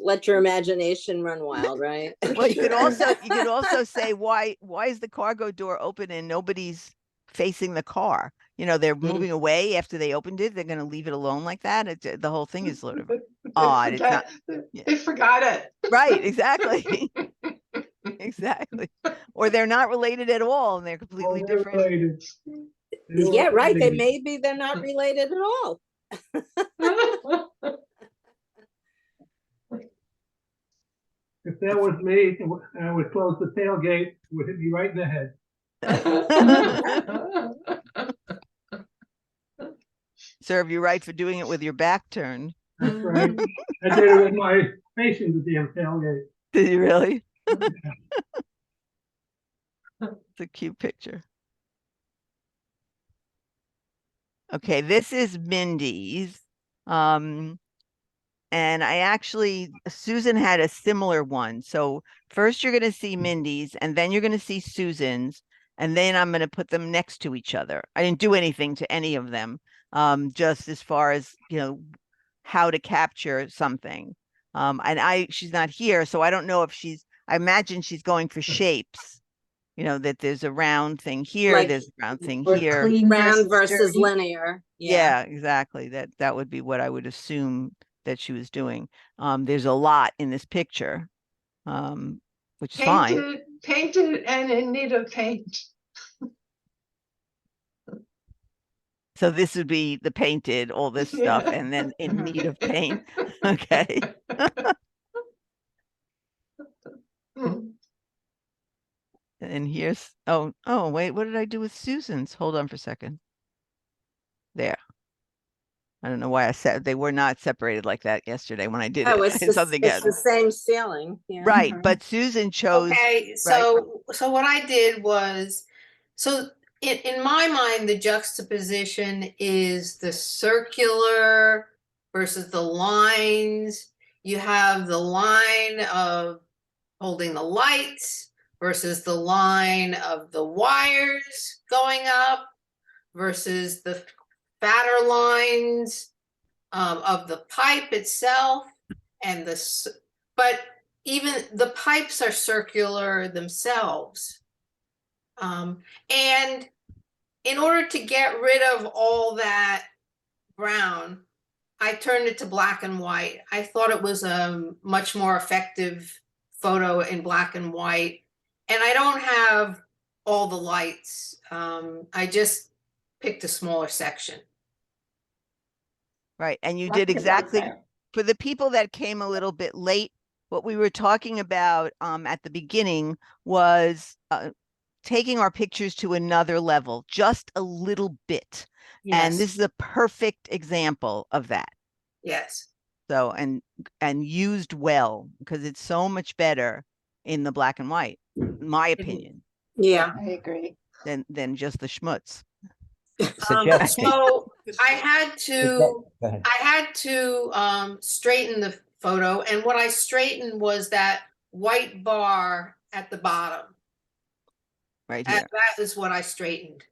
let your imagination run wild, right? Well, you could also say why is the cargo door open and nobody's facing the car? They're moving away after they opened it. They're going to leave it alone like that. The whole thing is sort of odd. It's not They forgot it. right. Exactly. Exactly. Or they're not related at all and they're completely Oh, they're different. related. Yeah, right. They're not related at all. If that was me, I would close the tailgate, it would hit me right in the head. Serve you right for doing it with your back turned. That's right. I did it with my facing the damn tailgate. Did you really? It's a cute picture. Okay, this is Mindy's. And Susan had a similar one. So first you're going to see Mindy's and then you're going to see Susan's. And then I'm going to put them next to each other. I didn't do anything to any of them. Just as far as, how to capture something. And she's not here. So I don't know if I imagine she's going for shapes, that there's a round thing here. Like- There's a round thing Or here. clean Round versus dirty. linear. Yeah, exactly. That would be what I would assume that she was doing. There's a lot in this picture, which is fine. Painted and in need of paint. So this would be the painted, all this stuff, and then in need of paint. Okay. And here's, oh, wait, what did I do with Susan's? Hold on for a second. There. I don't know why I said they were not separated like that yesterday when I did Oh, it. it's It's the same ceiling. Yeah. right, but Susan chose. Okay, so what I did was, so in my mind, the juxtaposition is the circular versus the lines. You have the line of holding the lights versus the line of the wires going up versus the fatter lines of the pipe itself and but even the pipes are circular themselves. And in order to get rid of all that brown, I turned it to black and white. I thought it was a much more effective photo in black and white. And I don't have all the lights. I just picked a smaller section. Right. And you I did like exactly that. for the people that came a little bit late. What we were talking about at the beginning was taking our pictures to another level, just a little bit. And this is a perfect example of that. Yes. So, and used well, because it's so much better in the black and white, in my opinion, Yeah. I agree. than just the schmutz. Suggesting. So I had to Go ahead. straighten the photo, and what I straightened was that white bar at the bottom. Right here. That is what I straightened.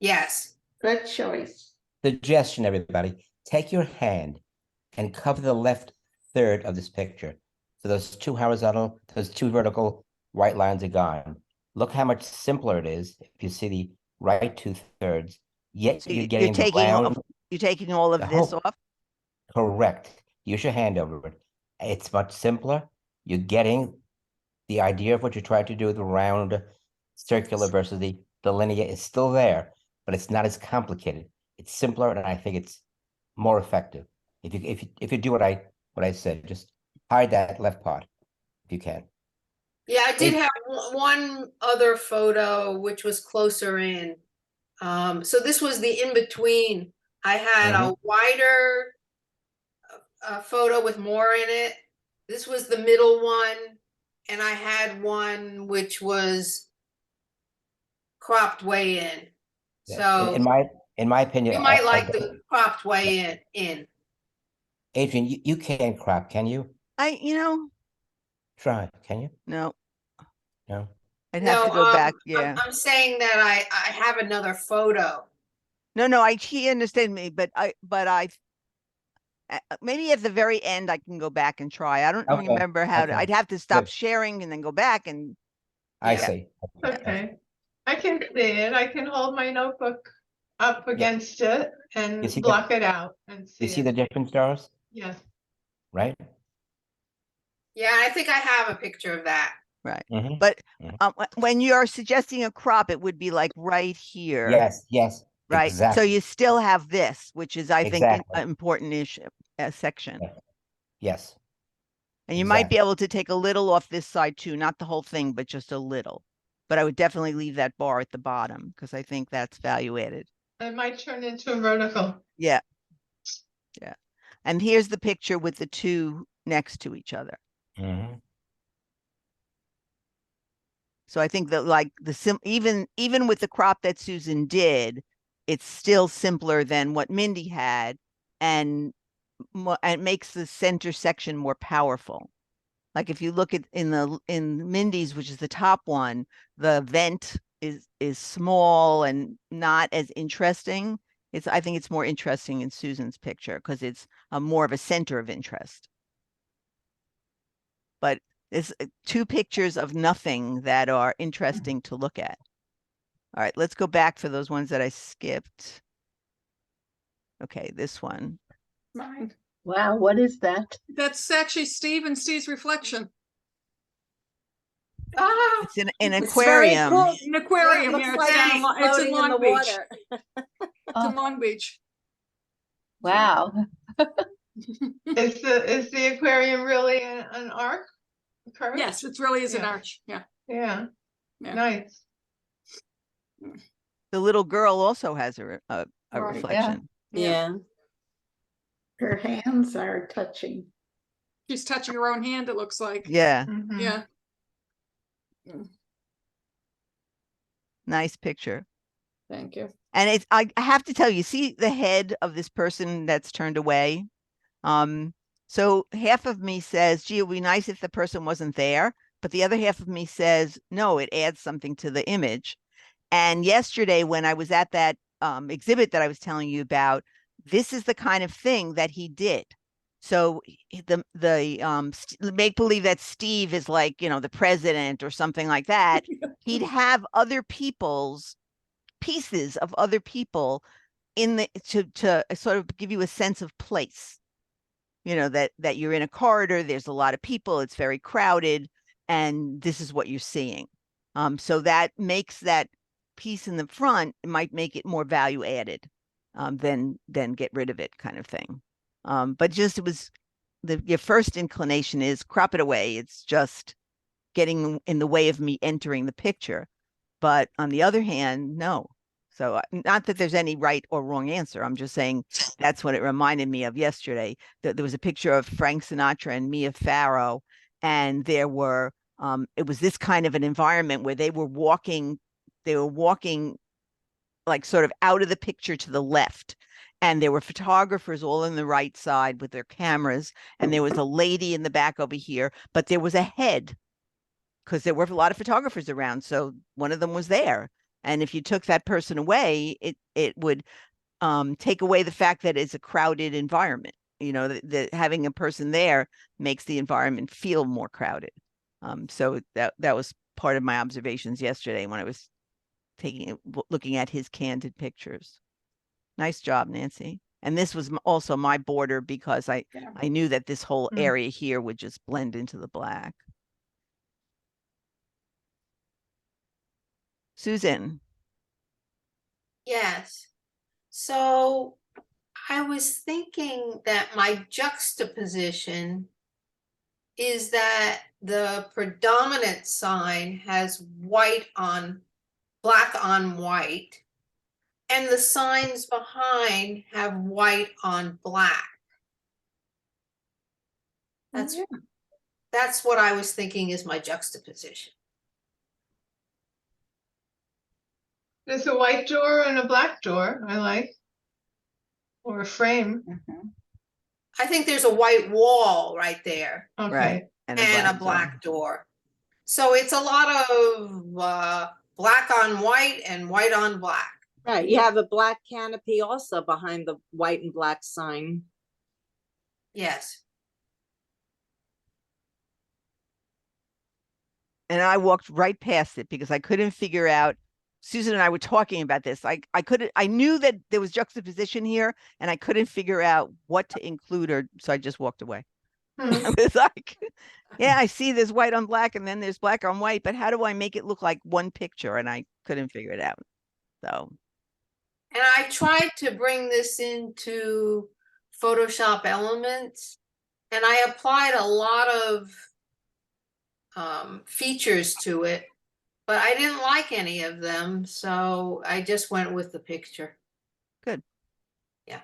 Yes. Good choice. Suggestion, everybody. Take your hand and cover the left third of this picture. So those two horizontal, those two vertical white lines are gone. Look how much simpler it is if you see the right 2/3, yet So you're you're getting the taking all, round. you're taking all of The this whole- off? Correct. Use your hand over it. It's much simpler. You're getting the idea of what you're trying to do, the round circular versus the linear is still there, but it's not as complicated. It's simpler, and I think it's more effective. If you do what I said, just hide that left part if you can. Yeah, I did Hey. have one other photo which was closer in. So this was the in-between. I had a wider photo with more in it. This was the middle one, and I had one which was cropped way in. So In my opinion, you might like the cropped way in. Adrian, you can't crop, can you? Try, can you? No, No. I'd have to No, go back. Yeah. I'm saying that I have another photo. No, he understand me, but maybe at the very end I can go back and try. I don't Okay, remember how to. okay, I'd have to stop good. sharing and then go back and. I Yeah. see. Okay, I can see it. I can hold my notebook up against it and see block it out and see You see it. the difference, Doris? Yes. Right? Yeah, I think I have a picture of that. Right. Mhm. But when you're suggesting a crop, it would be like right here. Yes, Right. So exactly. you still have this, which is, I think, an Exactly. important issue section. Yes. And you might be exactly. able to take a little off this side too, not the whole thing, but just a little. But I would definitely leave that bar at the bottom because I think that's value added. It might turn into a vertical. Yeah. Yeah. And here's the picture with the two next to each other. Mhm. So I think that like even with the crop that Susan did, it's still simpler than what Mindy had, and it makes the center section more powerful. Like if you look at in Mindy's, which is the top one, the vent is small and not as interesting. I think it's more interesting in Susan's picture because it's more of a center of interest. But it's two pictures of nothing that are interesting to look at. All right, let's go back for those ones that I skipped. Okay, this one. Mine. Wow, what is that? That's actually Steve and Steve's reflection. Ah, It's an It's very aquarium. cool. An aquarium, Looks yeah, like it's in floating in Long the Beach. water. It's in Long Beach. Wow. Is the aquarium really an arc? Curve? Yes, it really is an Yeah. arch, yeah. Yeah, Yeah. nice. The little girl also has a Right, yeah. reflection. Yeah. Her hands are touching. She's touching her own hand, it looks like. Yeah, Mhm. Yeah. nice picture. Thank you. And it's I have to tell you, see the head of this person that's turned away. So half of me says, gee, it would be nice if the person wasn't there. But the other half of me says, no, it adds something to the image. And yesterday, when I was at that exhibit that I was telling you about, this is the kind of thing that he did. So the make believe that Steve is like, the president or something like that. He'd have other people's pieces of other people in the to sort of give you a sense of place. That you're in a corridor, there's a lot of people, it's very crowded, and this is what you're seeing. So that makes that piece in the front, it might make it more value added than get rid of it kind of thing. But just your first inclination is crop it away. It's just getting in the way of me entering the picture. But on the other hand, no. So not that there's any right or wrong answer. I'm just saying that's what it reminded me of yesterday. That there was a picture of Frank Sinatra and Mia Farrow, and there were it was this kind of an environment where they were walking like sort of out of the picture to the left. And there were photographers all on the right side with their cameras. And there was a lady in the back over here, but there was a head because there were a lot of photographers around. So one of them was there. And if you took that person away, it would take away the fact that it's a crowded environment. you know, that having a person there makes the environment feel more crowded. So that was part of my observations yesterday when I was looking at his candid pictures. Nice job, Nancy. And this was also my border because I knew that this whole area here would just blend into the black. Susan. Yes. So I was thinking that my juxtaposition is that the predominant sign has black on white, and the signs behind have white on black. That's what I was thinking is my juxtaposition. There's a white door and a black door I like. Or a frame. I think there's a white wall right there. Okay. Right. And a black door. So it's a lot of black on white and white on black. Right, you have a black canopy also behind the white and black sign. Yes. And I walked right past it because I couldn't figure out. Susan and I were talking about this. I knew that there was juxtaposition here and I couldn't figure out what to include, so I just walked away. I was like, yeah, I see there's white on black and then there's black on white, but how do I make it look like one picture? And I couldn't figure it out. So. And I tried to bring this into Photoshop Elements, and I applied a lot of features to it, but I didn't like any of them, so I just went with the picture. Good. Yeah.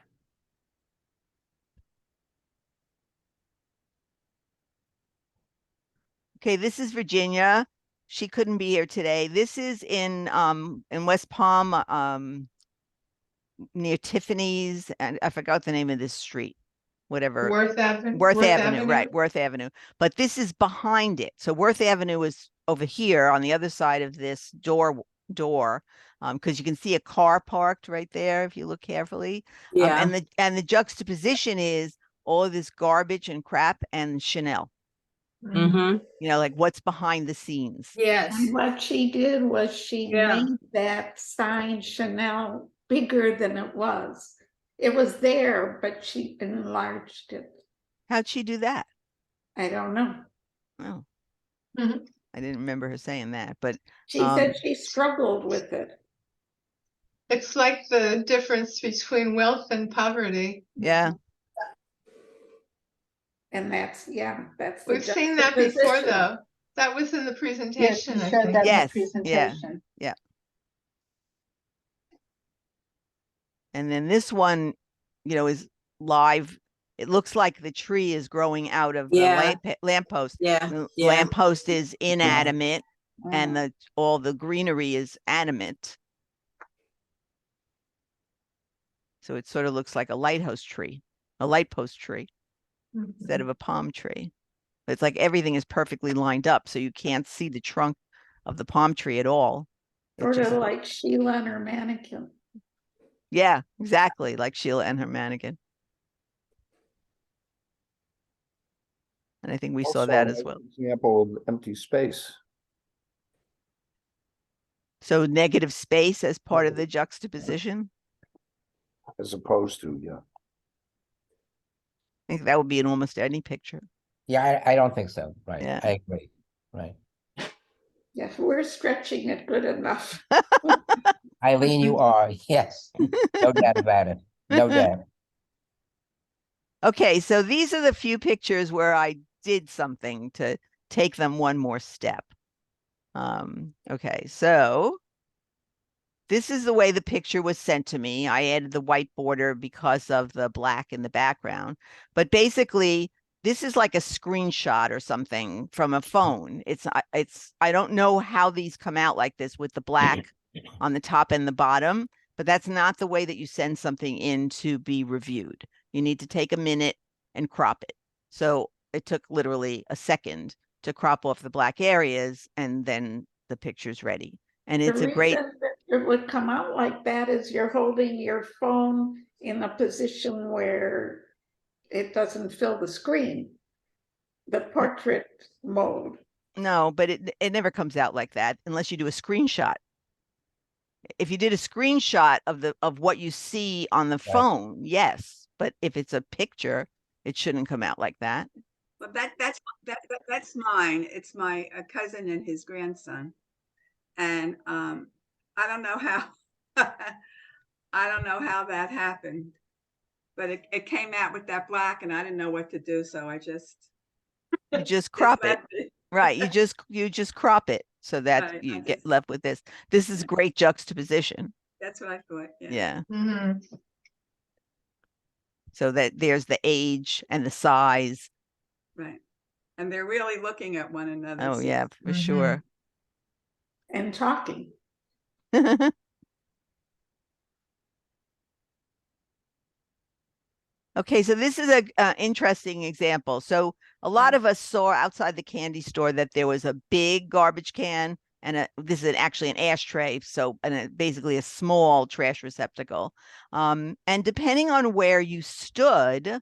Okay, this is Virginia. She couldn't be here today. This is in West Palm, near Tiffany's, and I forgot the name of this street. Whatever. Worth Avenue. Worth Avenue, right, Worth Avenue. But this is behind it. So Worth Avenue is over here on the other side of this door, because you can see a car parked right there if you look carefully. Yeah. And the juxtaposition is all of this garbage and crap and Chanel. Mm-hmm. You know, like what's behind the scenes. Yes. And what she did was she made that sign Chanel bigger than it was. It was there, but she enlarged it. How'd she do that? I don't know. Oh, Mhm. I didn't remember her saying that, but She said she struggled with it. It's like the difference between wealth and poverty. yeah. And that's the We've seen that before, juxtaposition. though. That was in the Yes, presentation, you I showed think. that in Yes, the presentation. yeah. And then this one, you know, is live. It looks like the tree is growing out of the lamppost. Yeah. The Yeah. lamppost is inanimate and Mm. all the greenery is animate. So it sort of looks like a lightpost tree instead of a palm tree. It's like everything is perfectly lined up, so you can't see the trunk of the palm tree at all. Sort of like Sheila and her mannequin. Yeah, exactly, like Sheila and her mannequin. And I think we saw Also, that a as nice well. Example of empty space. So negative space as part of the juxtaposition. As opposed to, yeah. I think that would be in almost any picture. Yeah, I don't think so. Right. Yeah. I agree. Right. Yes, we're stretching it good enough. Eileen, you are. Yes. No doubt about it. No doubt. Okay, so these are the few pictures where I did something to take them one more step. Okay, so this is the way the picture was sent to me. I added the white border because of the black in the background. But basically, this is like a screenshot or something from a phone. I don't know how these come out like this with the black on the top and the bottom, but that's not the way that you send something in to be reviewed. You need to take a minute and crop it. So it took literally a second to crop off the black areas and then the picture's ready. And it's a great. reason that it would come out like that is you're holding your phone in a position where it doesn't fill the screen, the portrait mode. No, but it never comes out like that unless you do a screenshot. If you did a screenshot of what you see on the phone, yes. But if it's a picture, it shouldn't come out like that. But that's mine. It's my cousin and his grandson. And I don't know how I don't know how that happened, but it came out with that black and I didn't know what to do, so I just You just crop it. left it. Right. You just crop it so that Right, you I get just- left with this. This is great juxtaposition. That's what I thought. Yeah. Yeah. Mhm. So that there's the age and the size. Right. And they're really looking at one another. Oh so- yeah, for Mhm. sure. And talking. Okay, so this is a interesting example. So a lot of us saw outside the candy store that there was a big garbage can and this is actually an ashtray. So basically a small trash receptacle. And depending on where you stood,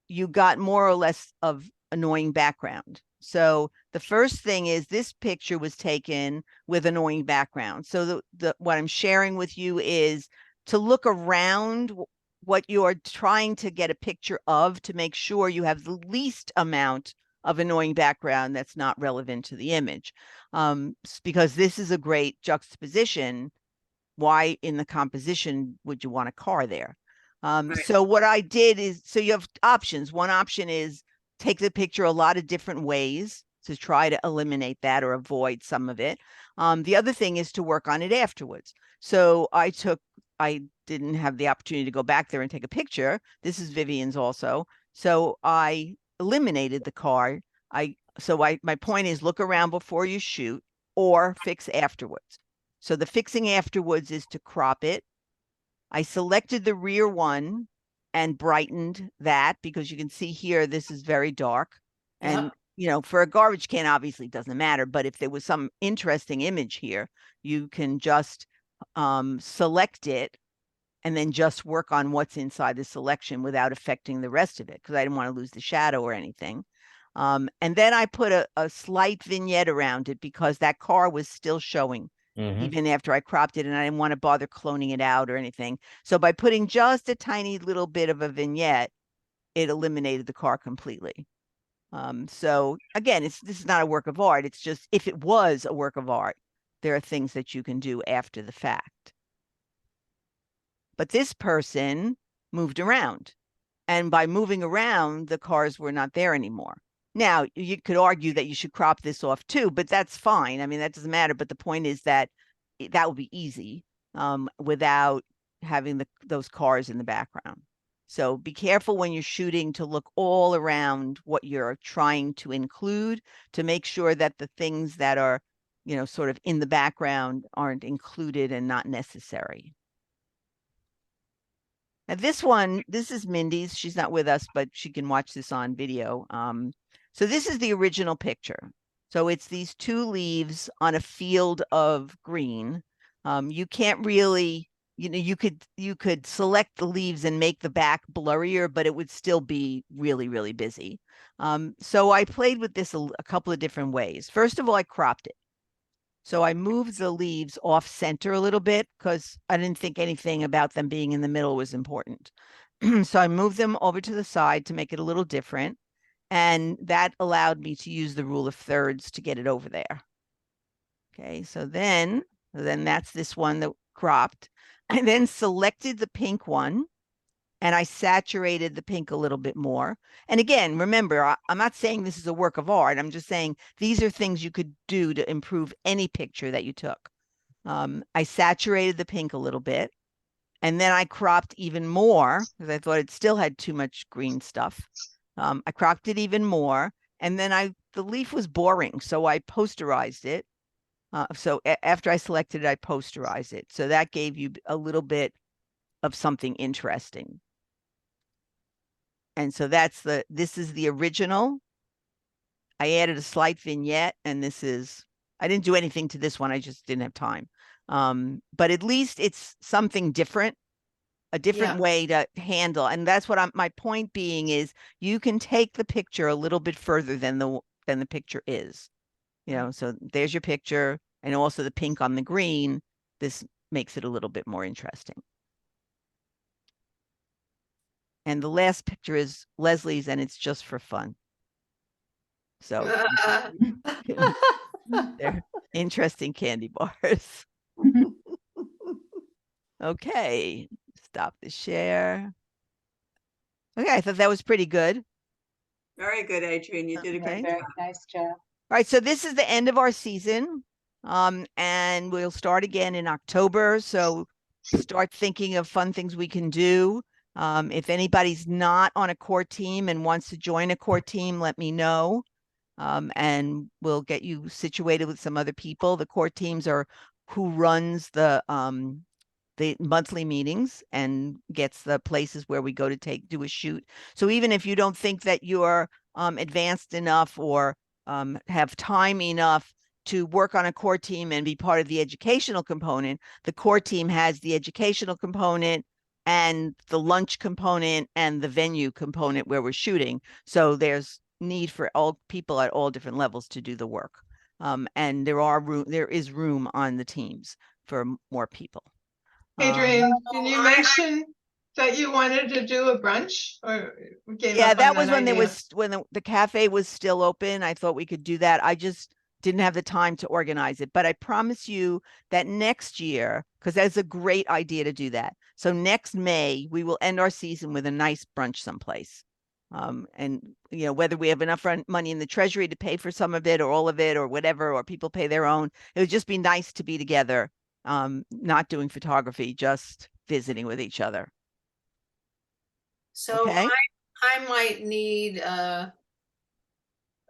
you got more or less of annoying background. So the first thing is this picture was taken with annoying background. So what I'm sharing with you is to look around what you're trying to get a picture of to make sure you have the least amount of annoying background that's not relevant to the image. Because this is a great juxtaposition. Why in the composition would you want a car there? Right. So what I did is, so you have options. One option is take the picture a lot of different ways to try to eliminate that or avoid some of it. The other thing is to work on it afterwards. So I didn't have the opportunity to go back there and take a picture. This is Vivian's also. So I eliminated the car. My point is look around before you shoot or fix afterwards. So the fixing afterwards is to crop it. I selected the rear one and brightened that because you can see here, this is very dark. And, for a garbage can, obviously it doesn't matter. But if there was some interesting image here, you can just select it and then just work on what's inside the selection without affecting the rest of it because I didn't want to lose the shadow or anything. And then I put a slight vignette around it because that car was still showing. Even after I cropped it and I didn't want to bother cloning it out or anything. So by putting just a tiny little bit of a vignette, it eliminated the car completely. So again, this is not a work of art. It's just, if it was a work of art, there are things that you can do after the fact. But this person moved around. And by moving around, the cars were not there anymore. Now, you could argue that you should crop this off too, but that's fine. I mean, that doesn't matter. But the point is that that would be easy without having those cars in the background. So be careful when you're shooting to look all around what you're trying to include to make sure that the things that are, sort of in the background aren't included and not necessary. Now this is Mindy's. She's not with us, but she can watch this on video. So this is the original picture. So it's these two leaves on a field of green. You can't really, you could select the leaves and make the back blurrier, but it would still be really, really busy. So I played with this a couple of different ways. First of all, I cropped it. So I moved the leaves off center a little bit because I didn't think anything about them being in the middle was important. So I moved them over to the side to make it a little different. And that allowed me to use the rule of thirds to get it over there. Okay, so then that's this one that cropped. I then selected the pink one and I saturated the pink a little bit more. And again, remember, I'm not saying this is a work of art. I'm just saying these are things you could do to improve any picture that you took. I saturated the pink a little bit. And then I cropped even more because I thought it still had too much green stuff. I cropped it even more. And then the leaf was boring, so I posterized it. So after I selected it, I posterized it. So that gave you a little bit of something interesting. And so this is the original. I added a slight vignette, and I didn't do anything to this one. I just didn't have time. But at least it's something different. a different way to handle. And that's what my point being is you can take the picture a little bit further than the picture is. So there's your picture, and also the pink on the green. This makes it a little bit more interesting. And the last picture is Leslie's, and it's just for fun. So they're interesting candy bars. Okay, stop the share. Okay, I thought that was pretty good. Very good, Adrian. You did a great Very job. nice job. All right, so this is the end of our season, and we'll start again in October. So start thinking of fun things we can do. If anybody's not on a core team and wants to join a core team, let me know, and we'll get you situated with some other people. The core teams are who runs the monthly meetings and gets the places where we go to do a shoot. So even if you don't think that you're advanced enough or have time enough to work on a core team and be part of the educational component, the core team has the educational component and the lunch component and the venue component where we're shooting. So there's need for all people at all different levels to do the work. And there is room on the teams for more people. Adrian, did you mention that you wanted to do a brunch or gave Yeah, up on that was when idea? when the cafe was still open. I thought we could do that. I just didn't have the time to organize it. But I promise you that next year, because that's a great idea to do that. So next May, we will end our season with a nice brunch someplace. And whether we have enough money in the treasury to pay for some of it or all of it or whatever, or people pay their own, it would just be nice to be together. Not doing photography, just visiting with each other. So Okay. I might need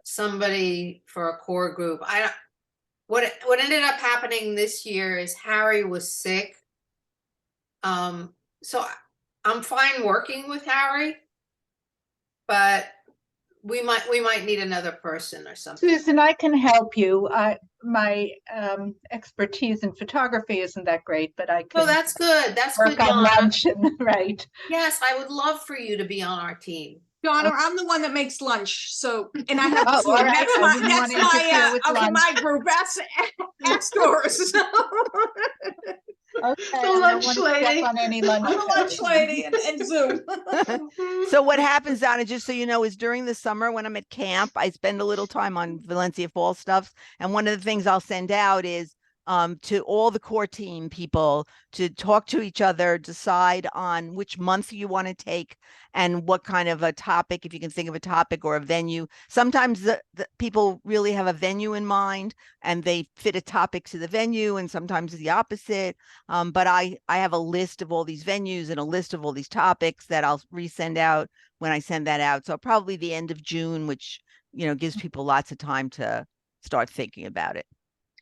somebody for a core group. What ended up happening this year is Harry was sick. So I'm fine working with Harry, but we might need another person or something. Susan, I can help you. My expertise in photography isn't that great, but I Oh, can that's good. That's work good, on Donna. lunch and right. Yes, I would love for you to be on our team. Donna, I'm the one that makes lunch, so, and I have Oh, food. all right. That's I my, wouldn't want that's to interfere my, with of lunch. my group, that's yours. Okay, I The don't lunch want to lady. step on any lunch. I'm a lunch lady and Zoom. So what happens, Donna, just so you know, is during the summer when I'm at camp, I spend a little time on Valencia Fall stuff. And one of the things I'll send out is to all the core team people to talk to each other, decide on which month you want to take and what kind of a topic, if you can think of a topic or a venue. Sometimes the people really have a venue in mind and they fit a topic to the venue, and sometimes the opposite. But I have a list of all these venues and a list of all these topics that I'll resend out when I send that out. So probably the end of June, which, gives people lots of time to start thinking about it.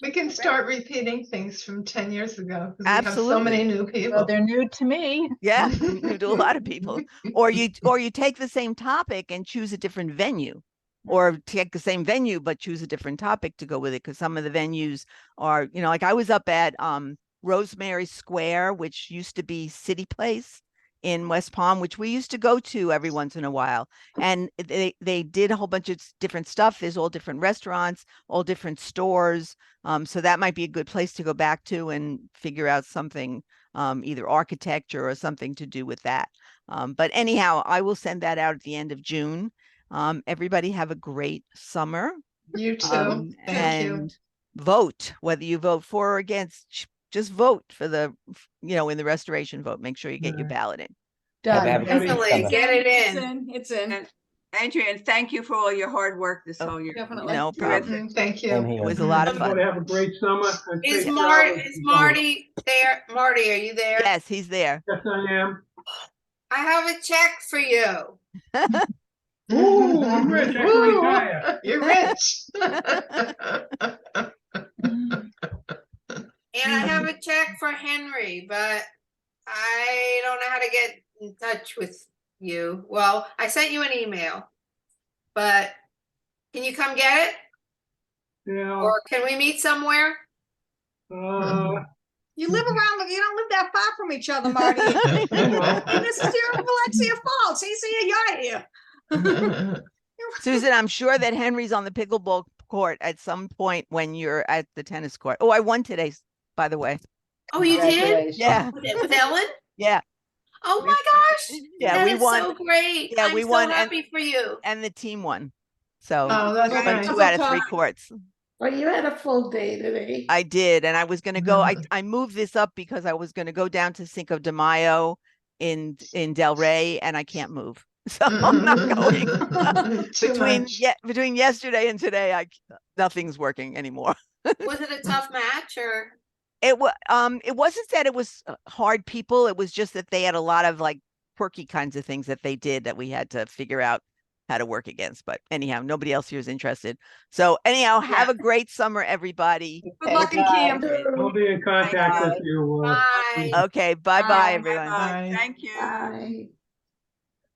We can start repeating things from 10 years ago because we have so Absolutely. many new Well, people. they're new to me. Yeah, you do a lot of people. Or you take the same topic and choose a different venue, or take the same venue but choose a different topic to go with it, because some of the venues are, like I was up at Rosemary Square, which used to be City Place in West Palm, which we used to go to every once in a while. And they did a whole bunch of different stuff. There's all different restaurants, all different stores. So that might be a good place to go back to and figure out something, either architecture or something to do with that. But anyhow, I will send that out at the end of June. Everybody have a great summer. You too. Thank you. And vote, whether you vote for or against, just vote for the, in the restoration vote. Make sure you get your ballot in. Done. Have a great Definitely summer. get it It's in. in, it's in. And Adrian, thank you for all your hard work this whole year. Definitely. No Terrific. problem. Thank Same you. It here. was a lot of Everybody fun. have a great summer. and Is safe Marty travels this summer. Marty there? Marty, are you there? Yes, he's there. Yes, I am. I have a check for you. Ooh, I'm rich. I can Ooh, retire. You're rich. And I have a check for Henry, but I don't know how to get in touch with you. Well, I sent you an email, but can you come get it? Yeah. Or can we meet somewhere? Uh, You live around, you don't live that far from each other, Marty. And this is your Valencia Falls. See a yacht here. Susan, I'm sure that Henry's on the pickleball court at some point when you're at the tennis court. Oh, I won today, by the way. Oh, you did? Congratulations. Yeah, With Ellen? yeah, Oh my gosh. yeah. That We is won, so great. Yeah, I'm we so won, and- happy for you. and the team won. So Oh, that's won nice. 2 out of 3 courts. Well, you had a full day today. I did, and I was going to go. I moved this up because I was going to go down to Cinco de Mayo in Del Rey, and I can't move, so I'm not going. Between yesterday and today, nothing's working anymore. Was it a tough match or? It wasn't that it was hard people. It was just that they had a lot of like quirky kinds of things that they did that we had to figure out how to work against. But anyhow, nobody else here is interested. So anyhow, have a great summer, everybody. Good luck in Bye. camp. I'll be in contact with you. Bye. Okay, bye Bye. everyone. Bye. Thank you. Bye.